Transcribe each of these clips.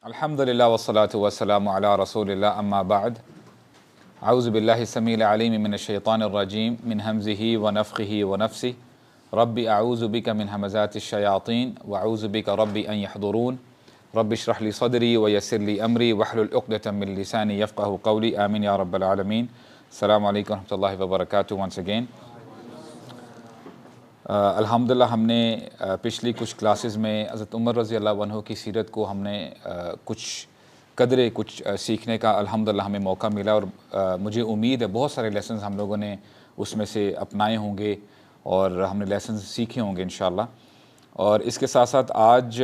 अल्हम्दुलिल्लाह वस्सलातु वस्सलामु अला रसूलिल्लाह अम्मा बाद अऊज़ु बिल्लाहि समील अलीम मिनश शैतानिर रजीम मिन हमज़िही व नफ़्ख़िही व नफ़्सिही रब्बि अऊज़ु बिका मिन हमज़ातिश शयातीन व अऊज़ु बिका रब्बि अन यहज़ुरून रब्बि इश्रह ली सदरी व यस्सिर ली अमरी वहलुल उक़दतम मिन लिसानी यफ़क़हू क़ौली आमीन या रब्बल आलमीन। अस्सलामु अलैकुम व रहमतुल्लाहि व बरकातुहू वंस अगेन। अल्हम्दुलिल्लाह हमने पिछली कुछ क्लासेस में हज़रत उमर रज़ी अल्लाह अन्हु की सीरत को हमने कुछ सीखने का अल्हम्दुलिल्लाह हमें मौका मिला और मुझे उम्मीद है बहुत सारे लेसन्स हम लोगों ने उसमें से अपनाए होंगे और हमने लेसन्स सीखे होंगे इंशाअल्लाह। और इसके साथ साथ आज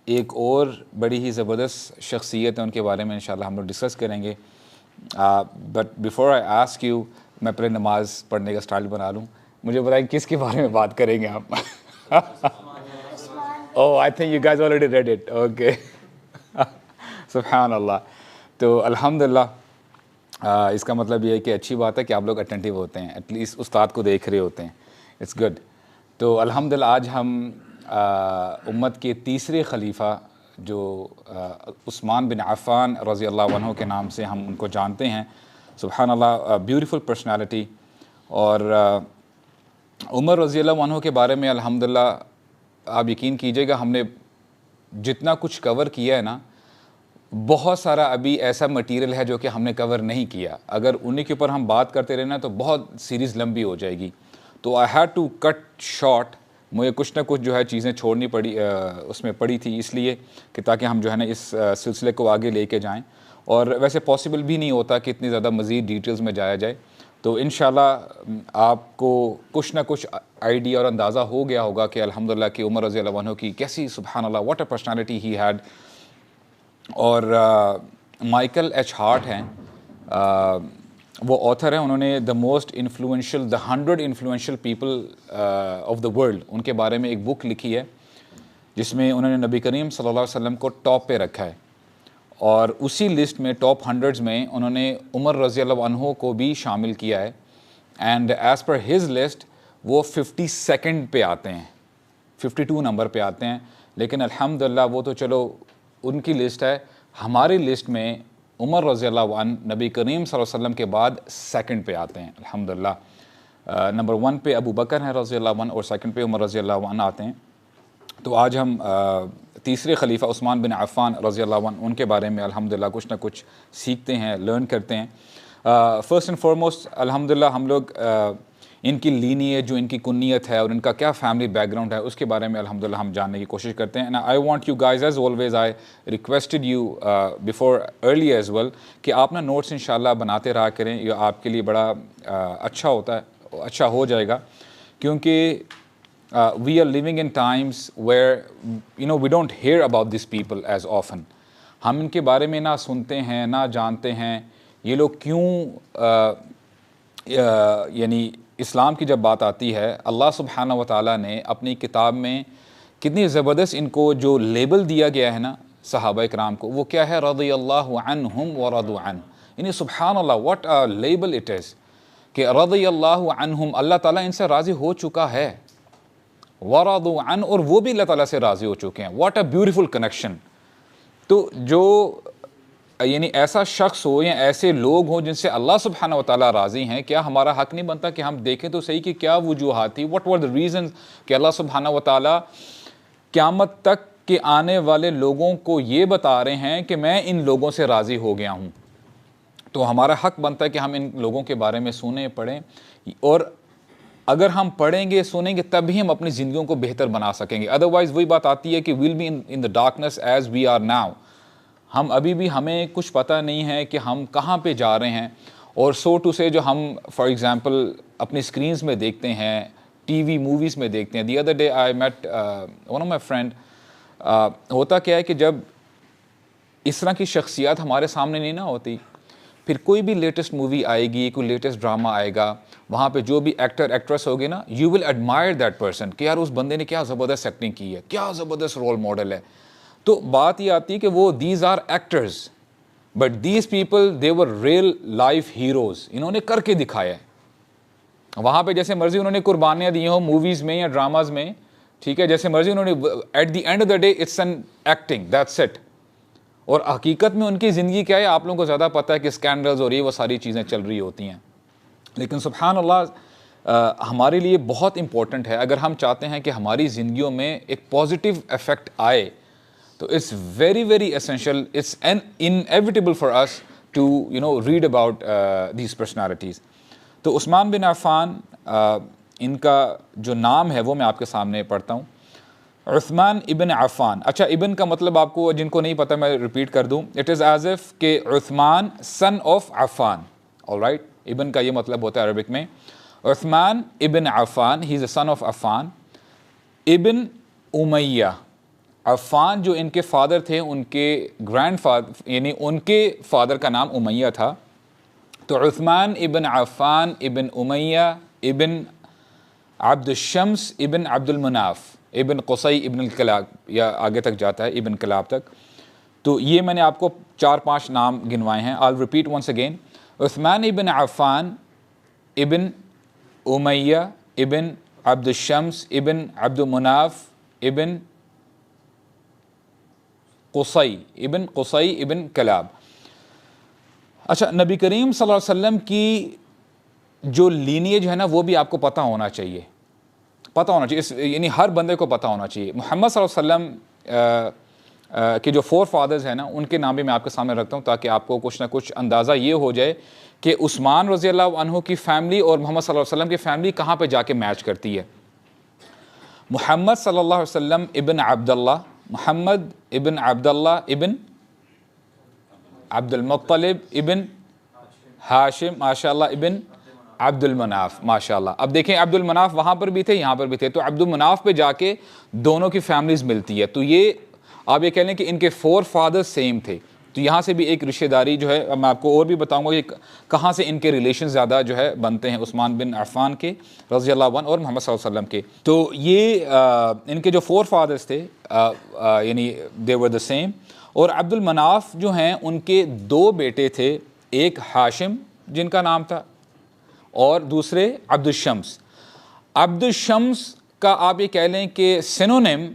एक और बड़ी ही ज़बरदस्त शख्सियत है, उनके बारे में इंशाअल्लाह हम लोग डिस्कस करेंगे। But before I ask you, मैं पहले नमाज़ पढ़ने का स्टाइल बना लूँ। मुझे बताएं किसके बारे में बात करेंगे आप? Oh, I think you guys already read it. Okay, सुब्हान अल्लाह। तो अल्हम्दुलिल्लाह, इसका मतलब ये है कि अच्छी बात है कि आप लोग अटेंटिव होते हैं, एटलीस्ट उस्ताद को देख रहे होते हैं। It's good. तो अल्हम्दुलिल्लाह आज हम उम्मत के तीसरे खलीफा जो उस्मान बिन अफ़्फ़ान रज़ी अल्लाह अन्हु के नाम से हम उनको जानते हैं। सुब्हान अल्लाह, ब्यूटीफुल पर्सनालिटी। और उमर रज़ी अल्लाह अन्हु के बारे में अल्हम्दुलिल्लाह आप यकीन कीजिएगा, हमने जितना कुछ कवर किया है ना, बहुत सारा अभी ऐसा मटेरियल है जो कि हमने कवर नहीं किया। अगर उन्हीं के ऊपर हम बात करते रहे ना तो बहुत सीरीज़ लंबी हो जाएगी। तो I had to cut short. मुझे कुछ ना कुछ जो है चीज़ें छोड़नी पड़ी, उसमें पड़ी थी, इसलिए कि ताकि हम जो है ना इस सिलसिले को आगे लेके जाएं। और वैसे पॉसिबल भी नहीं होता कि इतनी ज़्यादा मज़ीद डिटेल्स में जाया जाए। तो इंशाल्लाह आपको कुछ ना कुछ आइडिया और अंदाज़ा हो गया होगा कि अल्हम्दुलिल्लाह कि उमर रज़ी अल्लाह अन्हु की कैसी, सुब्हान अल्लाह, what a personality he had. और माइकल एच हार्ट हैं, वो ऑथर हैं, उन्होंने the 100 influential people of the world, उनके बारे में एक बुक लिखी है जिसमें उन्होंने नबी करीम सल्लल्लाहु अलैहि वसल्लम को टॉप पे रखा है। और उसी लिस्ट में टॉप 100 में उन्होंने उमर रज़ी अल्लाह अन्हु को भी शामिल किया है। And as per his list वो 52nd पे आते हैं, 52 नंबर पे आते हैं। लेकिन अल्हम्दुलिल्लाह वो तो चलो उनकी लिस्ट है, हमारी लिस्ट में उमर रज़ी अल्लाह अन्हु नबी करीम सल्लल्लाहु अलैहि वसल्लम के बाद 2nd पे आते हैं अल्हम्दुलिल्लाह। नंबर 1 पे अबू बकर हैं रज़ी अल्लाह अन्हु और 2nd पे उमर रज़ी अल्लाह अन्हु आते हैं। तो आज हम तीसरे खलीफा उस्मान बिन अफ़्फ़ान रज़ी अल्लाह अन्हु उनके बारे में अल्हम्दुलिल्लाह कुछ ना कुछ सीखते हैं, लर्न करते हैं। फ़र्स्ट एंड फॉरमोस्ट अल्हम्दुलिल्लाह हम लोग इनकी लीनियज, जो इनकी कुन्नियत है और इनका क्या फैमिली बैकग्राउंड है, उसके बारे में अल्हम्दुलिल्लाह हम जानने की कोशिश करते हैं। And I want you guys, as always I requested you before early as well, कि आप ना नोट्स इंशाल्लाह बनाते रहा करें। ये आपके लिए बड़ा अच्छा होता है, अच्छा हो जाएगा, क्योंकि we are living in times where we don't hear about these people as often। हम इनके बारे में ना सुनते हैं, ना जानते हैं ये लोग क्यों। यानी इस्लाम की जब बात आती है, अल्लाह सुब्हानहू व तआला ने अपनी किताब में कितनी ज़बरदस्त इनको जो लेबल दिया गया है ना सहाबा इकराम को, वो क्या है? रज़ियल्लाहु अन्हुम व रदू अन। यानी सुब्हान अल्लाह, what a label it is कि रज़ियल्लाहु अन्हुम, अल्लाह ताला इनसे राज़ी हो चुका है, वरदू अन, और वो भी अल्लाह ताला से राज़ी हो चुके हैं। What a beautiful connection. तो जो यानी ऐसा शख्स हो या ऐसे लोग हों जिनसे अल्लाह सुब्हानहू व तआला राज़ी हैं, क्या हमारा हक़ नहीं बनता कि हम देखें तो सही कि क्या वजूहात थी, व्हाट वर द रीज़न कि अल्लाह सुब्हानहू व तआला क़यामत तक के आने वाले लोगों को ये बता रहे हैं कि मैं इन लोगों से राज़ी हो गया हूँ। तो हमारा हक़ बनता है कि हम इन लोगों के बारे में सुने, पढ़ें, और अगर हम पढ़ेंगे, सुनेंगे, तभी हम अपनी ज़िंदगियों को बेहतर बना सकेंगे। अदरवाइज़ वही बात आती है कि will be in the darkness as we are now. हम अभी भी, हमें कुछ पता नहीं है कि हम कहाँ पे जा रहे हैं। और सो टू से जो हम फॉर एग्ज़ाम्पल अपनी स्क्रीन्स में देखते हैं, टीवी मूवीज़ में देखते हैं। The other day I met one of my friend. होता क्या है कि जब इस तरह की शख्सियत हमारे सामने नहीं ना होती, फिर कोई भी लेटेस्ट मूवी आएगी, कोई लेटेस्ट ड्रामा आएगा, वहाँ पे जो भी एक्टर एक्ट्रेस होगी ना, you will admire that person कि यार उस बंदे ने क्या ज़बरदस्त एक्टिंग की है, क्या ज़बरदस्त रोल मॉडल है। तो बात ये आती है कि वो these are actors, but these people they were real life heroes. इन्होंने करके दिखाया है। वहाँ पे जैसे मर्जी उन्होंने कुर्बानियाँ दी हों मूवीज़ में या ड्रामाज़ में, ठीक है, जैसे मर्जी उन्होंने, at the end of the day it's an acting, that's it. और हकीकत में उनकी ज़िंदगी क्या है आप लोगों को ज़्यादा पता है कि स्कैंडल्स और ये वो सारी चीज़ें चल रही होती हैं। लेकिन सुब्हान अल्लाह हमारे लिए बहुत इम्पोर्टेंट है, अगर हम चाहते हैं कि हमारी ज़िंदगियों में एक पॉजिटिव इफ़ेक्ट आए तो it's very very essential, it's an inevitable for us to read about these personalities. तो उस्मान बिन अफ़ान, इनका जो नाम है वो मैं आपके सामने पढ़ता हूँ, उस्मान इबन अफ़ान। अच्छा, इबन का मतलब आपको जिनको नहीं पता मैं रिपीट कर दूँ, इट इज़ एज इफ़ के Usman son of Affan, alright. इबन का ये मतलब होता है अरबिक में, उस्मान इबन Affan, he is a son of Affan इबन उमैया। अफ़ान जो इनके फादर थे, उनके ग्रैंड फादर यानी उनके फादर का नाम उमैया था। तो उस्मान इबन अफ़ान इबन उमैया इबन अब्दुशम्स इबन अब्दुल मनाफ इबन क़ुसै इबन कलाब, या आगे तक जाता है इबन कलाब तक। तो ये मैंने आपको 4-5 नाम गिनवाए हैं। I will repeat once again, Usman इबन अफ़ान इबन उमैया इबन अब्दुशम्स इबन अब्दुल मनाफ इबन क़ुसै इबन कलाब। अच्छा, नबी करीम सल्लल्लाहु अलैहि वसल्लम की जो लीनिएज है ना वो भी आपको पता होना चाहिए, पता होना चाहिए, यानी हर बंदे को पता होना चाहिए। मोहम्मद सल्लल्लाहु अलैहि वसल्लम के जो 4 फादर्स हैं ना उनके नाम भी मैं आपके सामने रखता हूँ, ताकि आपको कुछ ना कुछ अंदाज़ा ये हो जाए कि उस्मान रज़ी अल्लाह अन्हु की फ़ैमिली और मोहम्मद सल्लल्लाहु अलैहि वसल्लम की फ़ैमिली कहाँ पे जाके मैच करती है। मोहम्मद सल्लल्लाहु अलैहि वसल्लम इबन अब्दुल्लाह, मोहम्मद इबन अब्दुल्लाह इबन अब्दुल मुत्तलिब इबन हाशिम, माशाल्लाह, इबन अब्दुल मनाफ, माशाल्लाह। अब देखें, अब्दुल मनाफ वहाँ पर भी थे, यहाँ पर भी थे, तो अब्दुल मनाफ पे जाके दोनों की फैमिलीज़ मिलती है। तो ये आप ये कह लें कि इनके 4 फादर्स सेम थे। तो यहाँ से भी एक रिश्तेदारी जो है, मैं आपको और भी बताऊँगा कि कहाँ से इनके रिलेशन ज़्यादा जो है बनते हैं, उस्मान बिन अफ़ान के रज़ी अल्लाह अन्हु और मोहम्मद सल्लल्लाहु अलैहि वसल्लम के। तो ये इनके जो 4 फादर्स थे यानी दे वर द सेम। और अब्दुल मनाफ जो हैं उनके 2 बेटे थे, एक हाशिम जिनका नाम था और दूसरे अब्दुल शम्स। अब्दुल शम्स का आप ये कह लें कि सिनोनिम,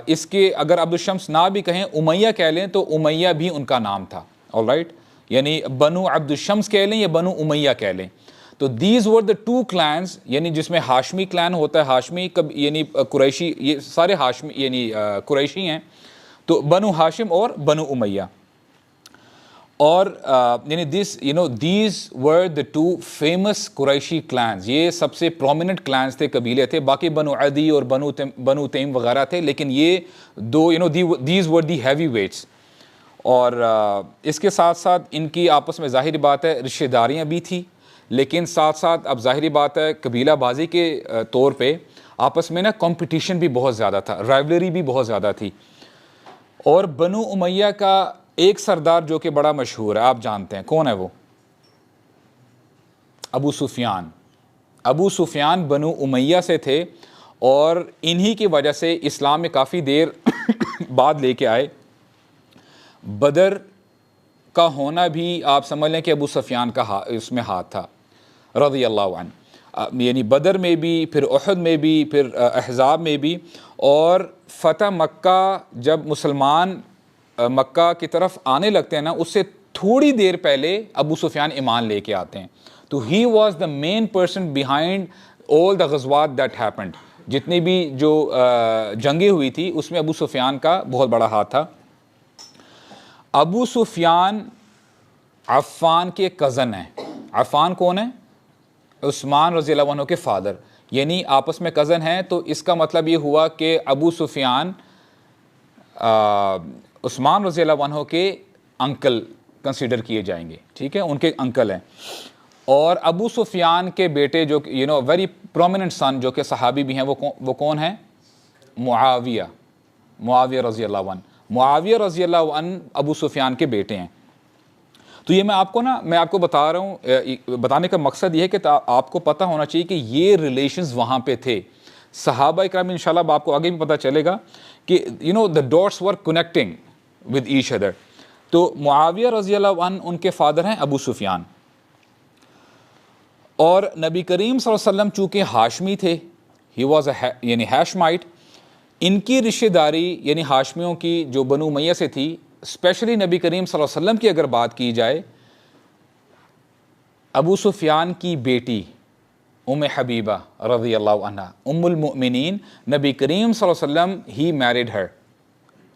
इसके अगर अब्दुल शम्स ना भी कहें, उमैया कह लें तो उमैया भी उनका नाम था, ऑलराइट। यानी बनु अब्दुल शम्स कह लें या बनु उमैया कह लें। तो दीज वर द 2 क्लैंस, यानी जिसमें हाशमी क्लैन होता है, हाशमी कब यानी कुरैशी, ये सारे हाशमी यानी कुरैशी हैं। तो बनु हाशिम और बनु उमैया, और यानी these were the 2 famous Qureshi clans. ये सबसे प्रोमिनेंट क्लैंस थे, कबीले थे। बाकी बनु अदी और बनु तैम वगैरह थे, लेकिन ये 2 these were the heavy weights. और इसके साथ साथ इनकी आपस में ज़ाहिर बात है रिश्तेदारियाँ भी थी, लेकिन साथ साथ अब ज़ाहिर बात है कबीलाबाजी के तौर पे आपस में ना कंपटीशन भी बहुत ज़्यादा था, राइवलरी भी बहुत ज़्यादा थी। और बनु उमैया का एक सरदार जो कि बड़ा मशहूर है, आप जानते हैं कौन है वो, अबू सुफियान। अबू सुफियान बनु उमैया से थे और इन्हीं की वजह से इस्लाम में काफ़ी देर बाद लेके आए। बदर का होना भी आप समझ लें कि अबू सुफियान का इसमें हाथ था रज़ी अल्लाह अन्हु, यानी बदर में भी, फिर उहद में भी, फिर अहज़ाब में भी। और फ़तह मक्का जब मुसलमान मक्का की तरफ आने लगते हैं ना, उससे थोड़ी देर पहले अबू सुफियान ईमान लेके आते हैं। तो he was the main person behind all the गज़वात दैट हैपेंड। जितनी भी जो जंगें हुई थी उसमें अबू सुफियान का बहुत बड़ा हाथ था। अबू सुफियान अफ़ान के कज़न हैं। अफ़ान कौन है? उस्मान रज़ी अल्लाह अन्हु के फादर, यानी आपस में कज़न हैं। तो इसका मतलब ये हुआ कि अबू सुफियान उस्मान रज़ी अल्लाह अन्हु के अंकल कंसीडर किए जाएंगे, ठीक है, उनके अंकल हैं। और अबू सुफियान के बेटे जो वेरी प्रोमिनेंट सन जो कि सहाबी भी हैं, वो कौन है? मुआविया रज़ी अल्लाह अन्हु। मुआविया रज़ी अल्लाह अन्हु अबू सुफियान के बेटे हैं। तो ये मैं आपको बता रहा हूँ, बताने का मकसद ये है कि आपको पता होना चाहिए कि ये रिलेशंस वहाँ पे थे। सहाबा इकराम, इंशाल्लाह आपको आगे भी पता चलेगा कि the dots were connecting with each other. तो मुआविया रज़ी अल्लाह अन्हु उनके फादर हैं अबू सुफियान। और नबी करीम सल्लल्लाहु अलैहि वसल्लम चूँकि हाशमी थे, ही वॉज यानी हैशमाइट। इनकी रिश्तेदारी यानी हाशमियों की जो बनु उमैया से थी, स्पेशली नबी करीम सल्लल्लाहु अलैहि वसल्लम की अगर बात की जाए, अबू सुफियान की बेटी उम्मे हबीबा रज़ी अल्लाह अन्हा उम्मुल मुमिनीन, नबी करीम सल्लल्लाहु अलैहि वसल्लम he married her,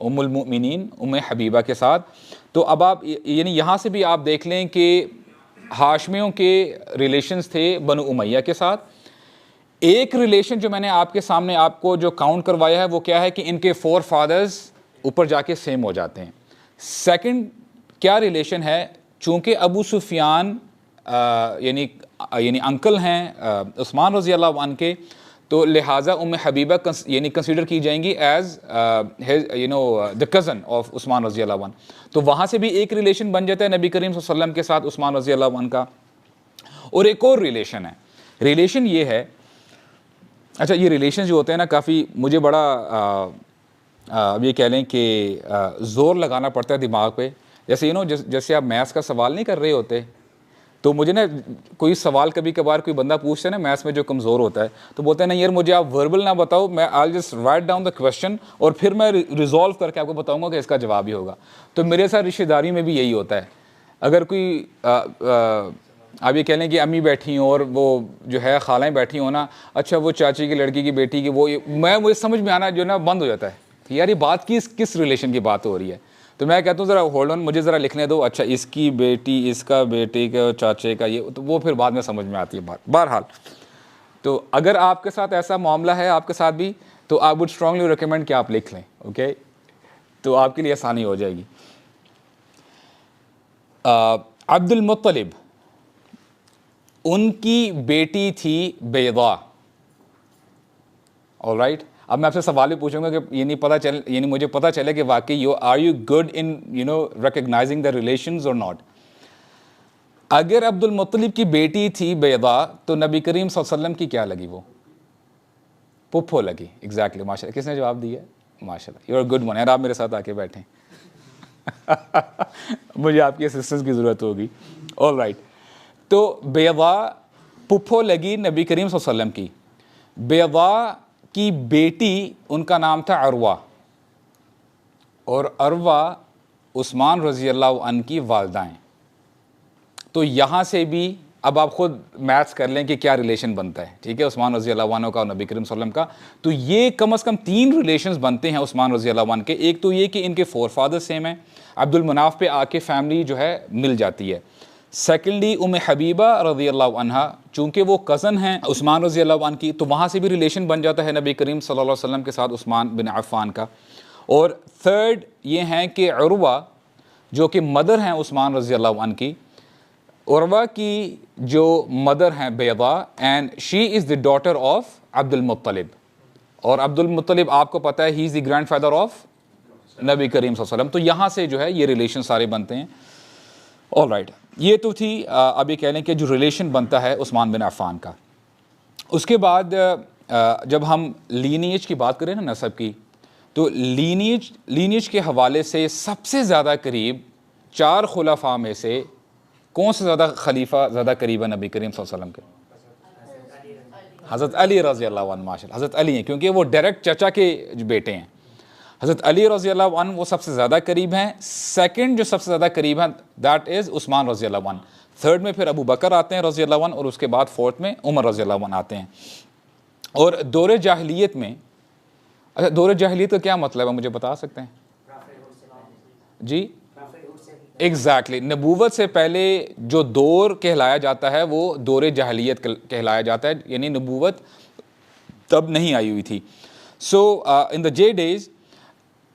उम्मुल मुमिनीन Umme Habiba के साथ। तो अब आप यानी यहाँ से भी आप देख लें कि हाशमियों के रिलेशंस थे बनु उमैया के साथ। एक रिलेशन जो मैंने आपके सामने आपको जो काउंट करवाया है वो क्या है कि इनके 4 फादर्स ऊपर जाके सेम हो जाते हैं। सेकंड क्या रिलेशन है, चूँकि अबू सुफियान यानी अंकल हैं उस्मान रज़ी अल्लाह अन्हु के, तो लिहाजा उम्मे हबीबा यानी कंसीडर की जाएंगी as the cousin of Usman रज़ी अल्लाह अन्हु। तो वहाँ से भी एक रिलेशन बन जाता है नबी करीम सल्लल्लाहु अलैहि वसल्लम के साथ उस्मान रज़ी अल्लाह अन्हु का। और एक और रिलेशन है, रिलेशन ये है, अच्छा ये रिलेशन जो होते हैं ना काफ़ी मुझे बड़ा अब ये कह लें कि ज़ोर लगाना पड़ता है दिमाग पे। जैसे जैसे आप मैथ्स का सवाल नहीं कर रहे होते, तो मुझे ना कोई सवाल कभी कभार कोई बंदा पूछता है ना मैथ्स में जो कमज़ोर होता है, तो बोलते हैं ना यार मुझे आप वर्बल ना बताओ, मैं I just write down the question और फिर मैं रिजॉल्व करके आपको बताऊंगा कि इसका जवाब ही होगा। तो मेरे साथ रिश्तेदारी में भी यही होता है। अगर कोई आप ये कह लें कि अम्मी बैठी हो और वो जो है खालाएँ बैठी हो ना, अच्छा वो चाची की लड़की की बेटी की वो, मुझे समझ में आना जो ना बंद हो जाता है कि यार ये बात किस रिलेशन की बात हो रही है। तो मैं कहता हूँ ज़रा होल्ड ऑन, मुझे ज़रा लिखने दो, अच्छा इसकी बेटी इसका बेटे का चाचे का ये, तो वो फिर बाद में समझ में आती है बात। बहरहाल तो अगर आपके साथ ऐसा मामला है आपके साथ भी, तो आई वुड स्ट्रांगली रिकमेंड कि आप लिख लें, ओके, तो आपके लिए आसानी हो जाएगी। अब्दुल मुत्तलिब, उनकी बेटी थी बैदा, ऑलराइट। अब मैं आपसे सवाल भी पूछूंगा कि यानी मुझे पता चले कि वाकई are you good in recognising the relations और नॉट। अगर अब्दुल मुत्तलिब की बेटी थी बैदा, तो नबी करीम सल्लल्लाहु अलैहि वसल्लम की क्या लगी? वो पुप्पो लगी। एग्जैक्टली, माशाल्लाह। किसने जवाब दिया? माशाल्लाह, यू आर गुड वन। यार आप मेरे साथ आके बैठें मुझे आपकी असिस्टेंस की ज़रूरत होगी। ऑलराइट, तो बैदा पुप्पो लगी नबी करीम सल्लल्लाहु अलैहि वसल्लम की। बैदा की बेटी उनका नाम था अरवा, और अरवा उस्मान रज़ी अल्लाह अन्हु की वालदा हैं। तो यहाँ से भी अब आप खुद मैथ्स कर लें कि क्या रिलेशन बनता है, ठीक है, उस्मान रज़ी अल्लाह अन्हु का और नबी करीम सल्लल्लाहु अलैहि वसल्लम का। तो ये कम से कम 3 रिलेशंस बनते हैं उस्मान रज़ी अल्लाह अन्हु के। एक तो ये कि इनके 4 फादर सेम हैं, अब्दुल मनाफ पे आके फैमिली जो है मिल जाती है। सेकेंडली उम्मे हबीबा रज़ी अल्लाह अन्हा, चूँकि वो कज़न हैं उस्मान रज़ी अल्लाह अन्हु की, तो वहाँ से भी रिलेशन बन जाता है नबी करीम सल्लल्लाहु अलैहि वसल्लम के साथ उस्मान बिन अफ़्फ़ान का। और थर्ड ये हैं कि उरवा जो कि मदर हैं उस्मान रज़ी अल्लाह अन्हु की, उरवा की जो मदर हैं Baida, and she is the daughter of Abdul Muttalib. और अब्दुल मुत्तलिब आपको पता है he is the grandfather of नबी करीम सल्लल्लाहु अलैहि वसल्लम। तो यहाँ से जो है ये रिलेशन सारे बनते हैं। ऑलराइट, ये तो थी अब ये कह लें कि जो रिलेशन बनता है उस्मान बिन अफ़्फ़ान का। उसके बाद जब हम लीनिएज की बात करें ना, नसब की, तो लीनिएज के हवाले से सबसे ज़्यादा करीब 4 खुलफा में से कौन सा ज़्यादा खलीफा ज़्यादा करीब है नबी करीम सल्लल्लाहु अलैहि वसल्लम के? हज़रत अली रज़ी अल्लाह अन्हु, माशाअल्लाह, हज़रत अली हैं, क्योंकि वो डायरेक्ट चचा के बेटे हैं। हज़रत अली रज़ी अल्लाह अन्हु वो सबसे ज़्यादा करीब हैं। सेकंड जो सबसे ज़्यादा करीब हैं दैट इज़ उस्मान रज़ी अल्लाह अन्हु। थर्ड में फिर अबू बकर आते हैं रज़ी अल्लाह अन्हु, और उसके बाद फोर्थ में उमर रज़ी अल्लाह अन्हु आते हैं। और दौर जाहिलियत में, अच्छा दौर जाहिलियत का क्या मतलब है मुझे बता सकते हैं जी? एग्जैक्टली, नबूवत से पहले जो दौर कहलाया जाता है वो दौर जाहिलियत कहलाया जाता है, यानी नबूवत तब नहीं आई हुई थी। सो इन द जे डेज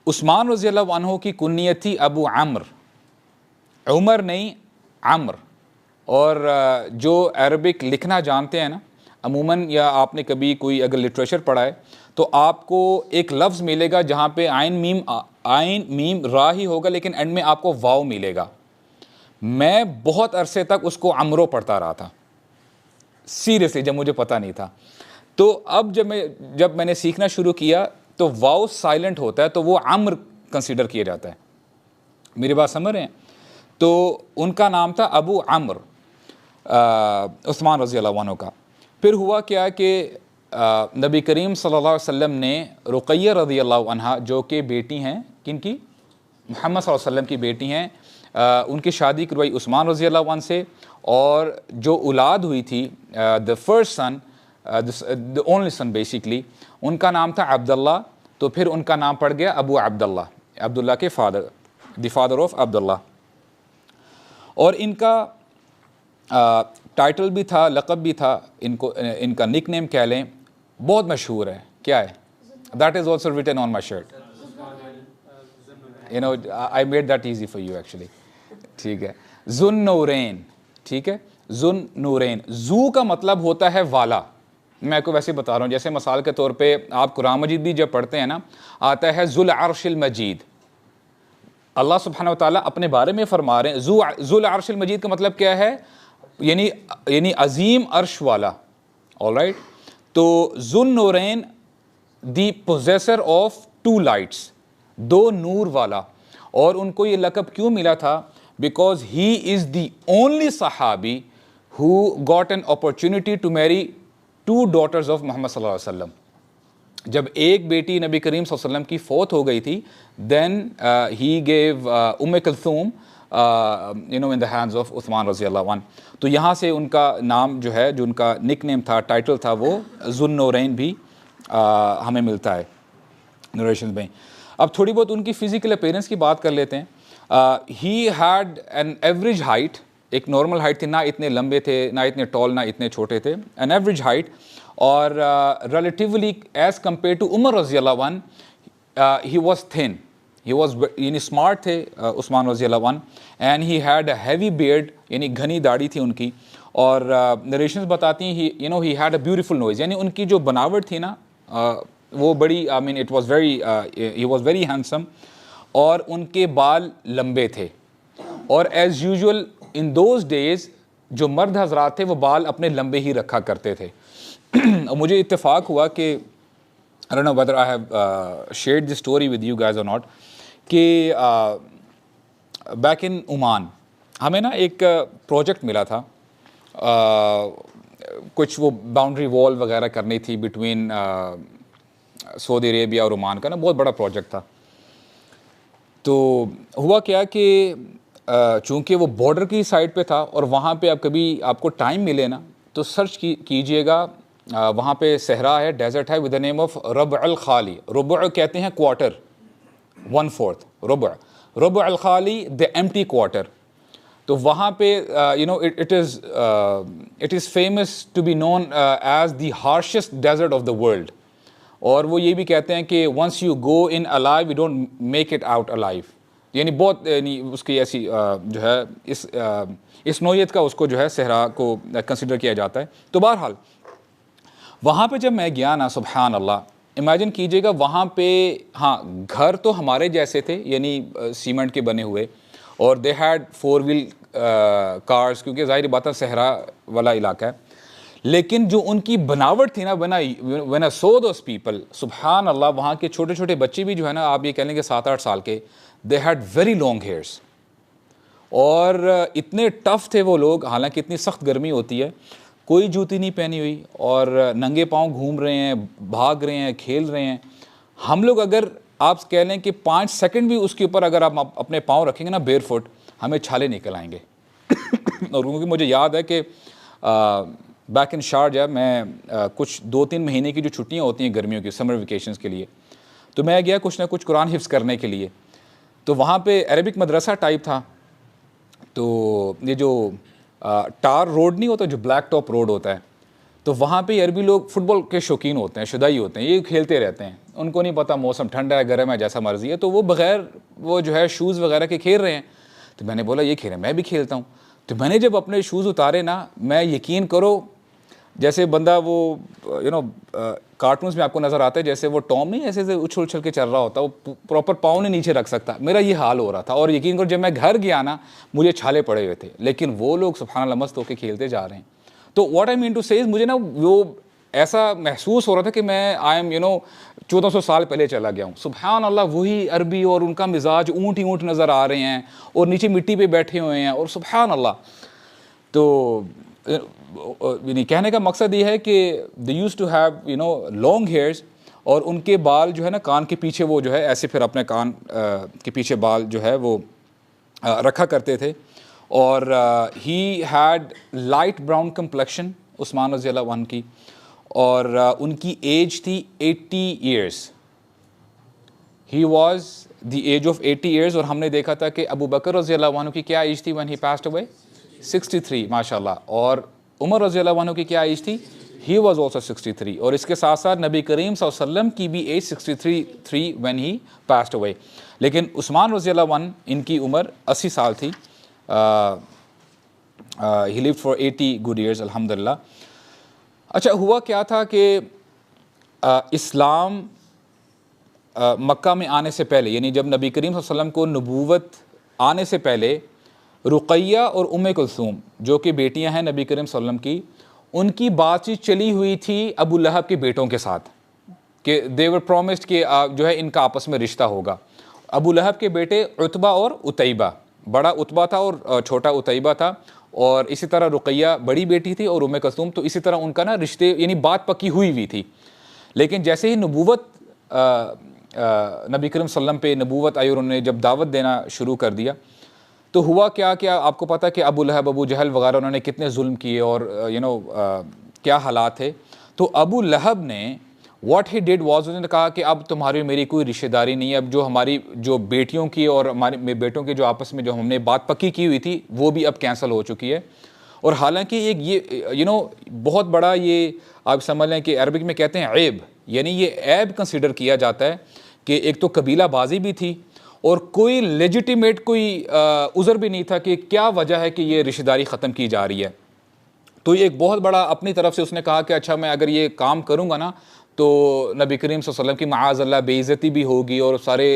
उस्मान रज़ी अल्लाह अन्हु की कुन्नियत थी अबू अम्र, उमर नहीं अम्र। और जो अरबिक लिखना जानते हैं ना अमूमन, या आपने कभी कोई अगर लिटरेचर पढ़ा है तो आपको एक लफ्ज़ मिलेगा जहाँ पे आइन मीम रा ही होगा, लेकिन एंड में आपको वाव मिलेगा। मैं बहुत अरसे तक उसको अमरो पढ़ता रहा था सीरियसली, जब मुझे पता नहीं था। तो अब जब मैंने सीखना शुरू किया तो वाव साइलेंट होता है, तो वो अम्र कंसीडर किया जाता है। मेरी बात समझ रहे हैं? तो उनका नाम था अबू अम्र उस्मान रज़ी अल्लाह अन्हु का। फिर हुआ क्या कि नबी करीम सल्लल्लाहु अलैहि वसल्लम ने रुक़ैया रज़ियल्लाहु अन्हा, जो कि बेटी हैं किनकी, मोहम्मद सल्लल्लाहु अलैहि वसल्लम की बेटी हैं, उनकी शादी करवाई उस्मान रज़ियल्लाहु अन्हु से, और जो औलाद हुई थी the first son, the only son basically, उनका नाम था अब्दुल्ला। तो फिर उनका नाम पड़ गया अबू अब्दुल्ला, अब्दुल्ला के father, the father of Abdullah. और इनका टाइटल भी था, लक़ब भी था, इनका निक नेम कह लें, बहुत मशहूर है। क्या है? That is also written on my shirt, you know, I made that easy for you actually. ठीक है, ज़ुन्नूरैन। ठीक है, ज़ुन्नूरैन, ज़ू का मतलब होता है वाला। मैं आपको वैसे बता रहा हूँ, जैसे मिसाल के तौर पे आप कुरान मजीद भी जब पढ़ते हैं ना, आता है ज़ुल अर्शिल मजीद। अल्लाह सुब्हानहू व तआला अपने बारे में फरमा रहे हैं ज़ुल अर्शिल मजीद का मतलब क्या है, यानी अजीम अर्श वाला। ऑलराइट, तो ज़ुन्नूरैन, दी पोजेसर ऑफ टू लाइट्स, दो नूर वाला। और उनको ये लक़ब क्यों मिला था? Because he is the only सहाबी who got an opportunity to marry two daughters of Mohammad सल्लल्लाहु अलैहि वसल्लम। जब एक बेटी नबी करीम सल्लल्लाहु अलैहि वसल्लम की फ़ौत हो गई थी, then he gave Umme Kulthum you know in the hands of Usman रज़ियल्लाहु अन्हु। तो यहाँ से उनका नाम जो है, जो उनका निक नेम था, टाइटल था, वो ज़ुन्नूरैन भी हमें मिलता है नरेशन में। अब थोड़ी बहुत उनकी फ़िज़िकल अपीयरेंस की बात कर लेते हैं। He had an average height, एक नॉर्मल हाइट थी, ना इतने लंबे थे, ना इतने टॉल, ना इतने छोटे थे, एन एवरेज हाइट। और relatively as compare to Umar रज़ियल्लाहु अन्हु, he was thin, he was यानी स्मार्ट थे उस्मान रज़ियल्लाहु अन्हु, and he had a heavy beard, यानी घनी दाढ़ी थी उनकी। और नरेशंस बताती हैं he had a beautiful nose, यानी उनकी जो बनावट थी ना, वो बड़ी, I mean it was very, he was very handsome. और उनके बाल लंबे थे, और as usual in those days जो मर्द हजरात थे वो बाल अपने लंबे ही रखा करते थे। और मुझे इत्तेफाक हुआ कि I don't know whether I have shared this story with you guys और नॉट, कि बैक इन ओमान हमें ना एक प्रोजेक्ट मिला था, कुछ वो बाउंड्री वॉल वगैरह करनी थी बिटवीन सऊदी अरेबिया और ओमान का ना, बहुत बड़ा प्रोजेक्ट था। तो हुआ क्या कि चूँकि वो बॉर्डर की साइड पे था, और वहाँ पे आप कभी आपको टाइम मिले ना तो सर्च कीजिएगा, वहाँ पे सहरा है, डेजर्ट है, विद द नेम ऑफ रब अल खाली। रब कहते हैं क्वार्टर, 1/4 रब अल खाली, द एम्प्टी क्वार्टर। तो वहाँ पे you know it is famous to be known as the harshest desert of the world. और वो ये भी कहते हैं कि once you go in alive, you don't make it out alive, यानी बहुत, यानी उसकी ऐसी जो है इस नौयत का उसको जो है सहरा को कंसिडर किया जाता है। तो बहरहाल वहाँ पे जब मैं गया ना, सुबहान अल्लाह, इमेजिन कीजिएगा वहाँ पे, हाँ घर तो हमारे जैसे थे, यानी सीमेंट के बने हुए, और दे हैड 4 व्हील कार्स, क्योंकि ज़ाहिर बात है सहरा वाला इलाका है। लेकिन जो उनकी बनावट थी ना, when I saw those people, सुबहान अल्लाह, वहाँ के छोटे छोटे बच्चे भी जो है ना, आप ये कह लेंगे 7-8 साल के, they had very long hairs, और इतने टफ थे वो लोग। हालांकि इतनी सख्त गर्मी होती है, कोई जूती नहीं पहनी हुई, और नंगे पाँव घूम रहे हैं, भाग रहे हैं, खेल रहे हैं। हम लोग अगर आप कह लें कि 5 सेकंड भी उसके ऊपर अगर आप अपने पाँव रखेंगे ना बेयर फुट, हमें छाले निकल आएंगे। और क्योंकि मुझे याद है कि बैक इन शारजा मैं कुछ 2-3 महीने की जो छुट्टियाँ होती हैं गर्मियों की, समर वेकेशंस के लिए, तो मैं गया कुछ ना कुछ कुरान हिफ्ज़ करने के लिए। तो वहाँ पे अरबिक मदरसा टाइप था। तो ये जो टार रोड नहीं होता, जो ब्लैक टॉप रोड होता है, तो वहाँ पे अरबी लोग फुटबॉल के शौकीन होते हैं, शुदाई होते हैं, ये खेलते रहते हैं। उनको नहीं पता मौसम ठंडा है, गर्म है, जैसा मर्जी है, तो वो बग़ैर वो जो है शूज़ वगैरह के खेल रहे हैं। तो मैंने बोला ये खेल रहे हैं, मैं भी खेलता हूँ। तो मैंने जब अपने शूज़ उतारे ना, मैं यकीन करो जैसे बंदा वो यू नो कार्टून्स में आपको नज़र आता है, जैसे वो टॉम नहीं ऐसे उछल उछल के चल रहा होता, वो प्रॉपर पाँव नहीं नीचे रख सकता, मेरा ये हाल हो रहा था। और यकीन करो जब मैं घर गया ना, मुझे छाले पड़े हुए थे, लेकिन वो लोग सुभान अल्लाह मस्त होकर खेलते जा रहे हैं। तो व्हाट आई मीन टू से, मुझे ना वो ऐसा महसूस हो रहा था कि मैं आई एम 1400 साल पहले चला गया हूँ। सुभान अल्लाह, वही अरबी, और उनका मिजाज ऊँट ही ऊँट नज़र आ रहे हैं, और नीचे मिट्टी पे बैठे हुए हैं, और सुभान अल्लाह। तो यानी कहने का मकसद ये है कि they use to have long hairs, और उनके बाल जो है ना कान के पीछे वो जो है ऐसे फिर अपने कान के पीछे बाल जो है वो रखा करते थे। और he had light brown complexion Usman रज़ी अल्लाह अन्हु की, और उनकी एज थी 80 years. He was the age of 80 years. और हमने देखा था कि अबू बकर रज़ी अल्लाह अन्हु की क्या एज थी व्हेन ही पास्ड अवे, 63 माशाल्लाह। और उमर रज़ी अल्लाह अन्हु की क्या एज थी, ही वॉज ऑल्सो 63। और इसके साथ साथ नबी करीम सल्लल्लाहु अलैहि वसल्लम की भी age 63 when he passed away. लेकिन उस्मान रज़ी अल्लाह अन्हु इनकी उम्र 80 साल थी। ही लिव्ड फॉर 80 गुड ईयर्स अल्हम्दुलिल्लाह। अच्छा, हुआ क्या था कि इस्लाम मक्का में आने से पहले, यानी जब नबी करीम सल्लल्लाहु अलैहि वसल्लम को नबूवत आने से पहले, रुक़ैया और उम्मे कुलसूम जो कि बेटियां हैं नबी करीम सल्लल्लाहु अलैहि वसल्लम की, उनकी बातचीत चली हुई थी अबू लहब के बेटों के साथ कि दे वर प्रॉमिस्ड कि जो है इनका आपस में रिश्ता होगा। अबू लहब के बेटे उतबा और उतैबा, बड़ा उतबा था और छोटा उतैबा था, और इसी तरह रुक़ैया बड़ी बेटी थी और उम्मे कुलसूम, तो इसी तरह उनका ना रिश्ते यानी बात पक्की हुई हुई थी। लेकिन जैसे ही नबूवत नबी करीम सल्लल्लाहु अलैहि वसल्लम पे नबूवत आई और उन्होंने जब दावत देना शुरू कर दिया, तो हुआ क्या, आपको पता है कि अबू लहब, अबू जहल वगैरह उन्होंने कितने जुल्म किए और क्या हालात थे। तो अबू लहब ने व्हाट ही डिड वाज, उन्होंने कहा कि अब तुम्हारी मेरी कोई रिश्तेदारी नहीं है, अब जो हमारी जो बेटियों की और हमारे बेटों की जो आपस में जो हमने बात पक्की की हुई थी वो भी अब कैंसिल हो चुकी है। और हालांकि एक ये बहुत बड़ा, ये आप समझ लें कि अरबिक में कहते हैं ऐब, यानी ये ऐब कंसिडर किया जाता है कि एक तो कबीलाबाजी भी थी और कोई लेजिटिमेट कोई उज़र भी नहीं था कि क्या वजह है कि ये रिश्तेदारी ख़त्म की जा रही है। तो ये एक बहुत बड़ा अपनी तरफ से उसने कहा कि अच्छा मैं अगर ये काम करूँगा ना तो नबी करीम सल्लल्लाहु अलैहि वसल्लम की माअज़ल्लाह बेइज़्ज़ती भी होगी और सारे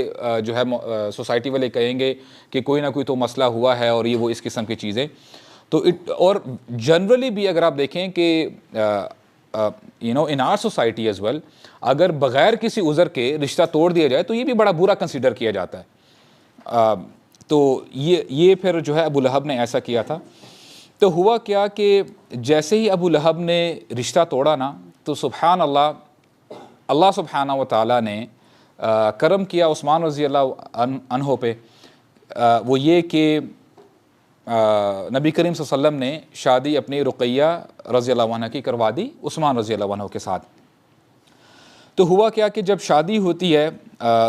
जो है सोसाइटी वाले कहेंगे कि कोई ना कोई तो मसला हुआ है और ये वो इस किस्म की चीज़ें। तो और जनरली भी अगर आप देखें कि in our society as well, अगर बग़ैर किसी उज़र के रिश्ता तोड़ दिया जाए तो ये भी बड़ा बुरा कंसिडर किया जाता है। तो ये फिर जो है अबू लहब ने ऐसा किया था। तो हुआ क्या कि जैसे ही अबू लहब ने रिश्ता तोड़ा ना, तो सुब्हान अल्लाह, अल्लाह सुब्हाना व तआला ने करम किया उस्मान रज़ी अल्लाह अन्हो पे। वो ये कि नबी करीम सल्लल्लाहु अलैहि वसल्लम ने शादी अपनी रुक़ैया रज़ी अल्लाह अन्हा की करवा दी उस्मान रज़ी अल्लाह अन्हो के साथ। तो हुआ क्या कि जब शादी होती है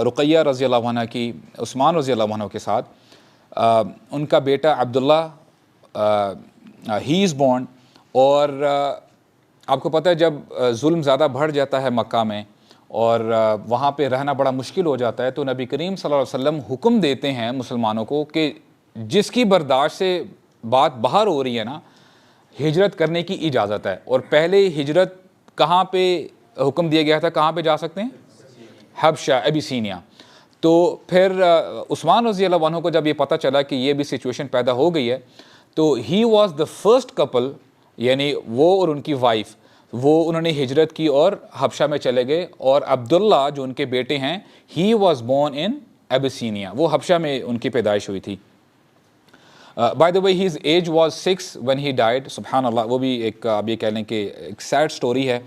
रुक़ैया रज़ी अल्लाह अन्हा की उस्मान रज़ी अल्लाह अन्हो के साथ, उनका बेटा अब्दुल्ला ही इज़ बॉर्न। और आपको पता है जब जुल्म ज़्यादा बढ़ जाता है मक्का में और वहाँ पे रहना बड़ा मुश्किल हो जाता है, तो नबी करीम सल्लल्लाहु अलैहि वसल्लम हुक्म देते हैं मुसलमानों को कि जिसकी बर्दाश्त से बात बाहर हो रही है ना, हिजरत करने की इजाज़त है। और पहले हिजरत कहाँ पे हुक्म दिया गया था, कहाँ पे जा सकते हैं, हबशा, एबिसीनिया। तो फिर उस्मान रज़ी अल्लाह अन्हु को जब ये पता चला कि ये भी सिचुएशन पैदा हो गई है, तो he was the first couple, यानी वो और उनकी वाइफ, वो उन्होंने हिजरत की और हबशा में चले गए। और अब्दुल्ला जो उनके बेटे हैं, ही वॉज बोर्न इन एबिसीनिया, वो हबशा में उनकी पैदाइश हुई थी। By the way his age was 6 when he died. सुब्हान अल्लाह, वो भी एक आप ये कह लें कि एक सैड स्टोरी है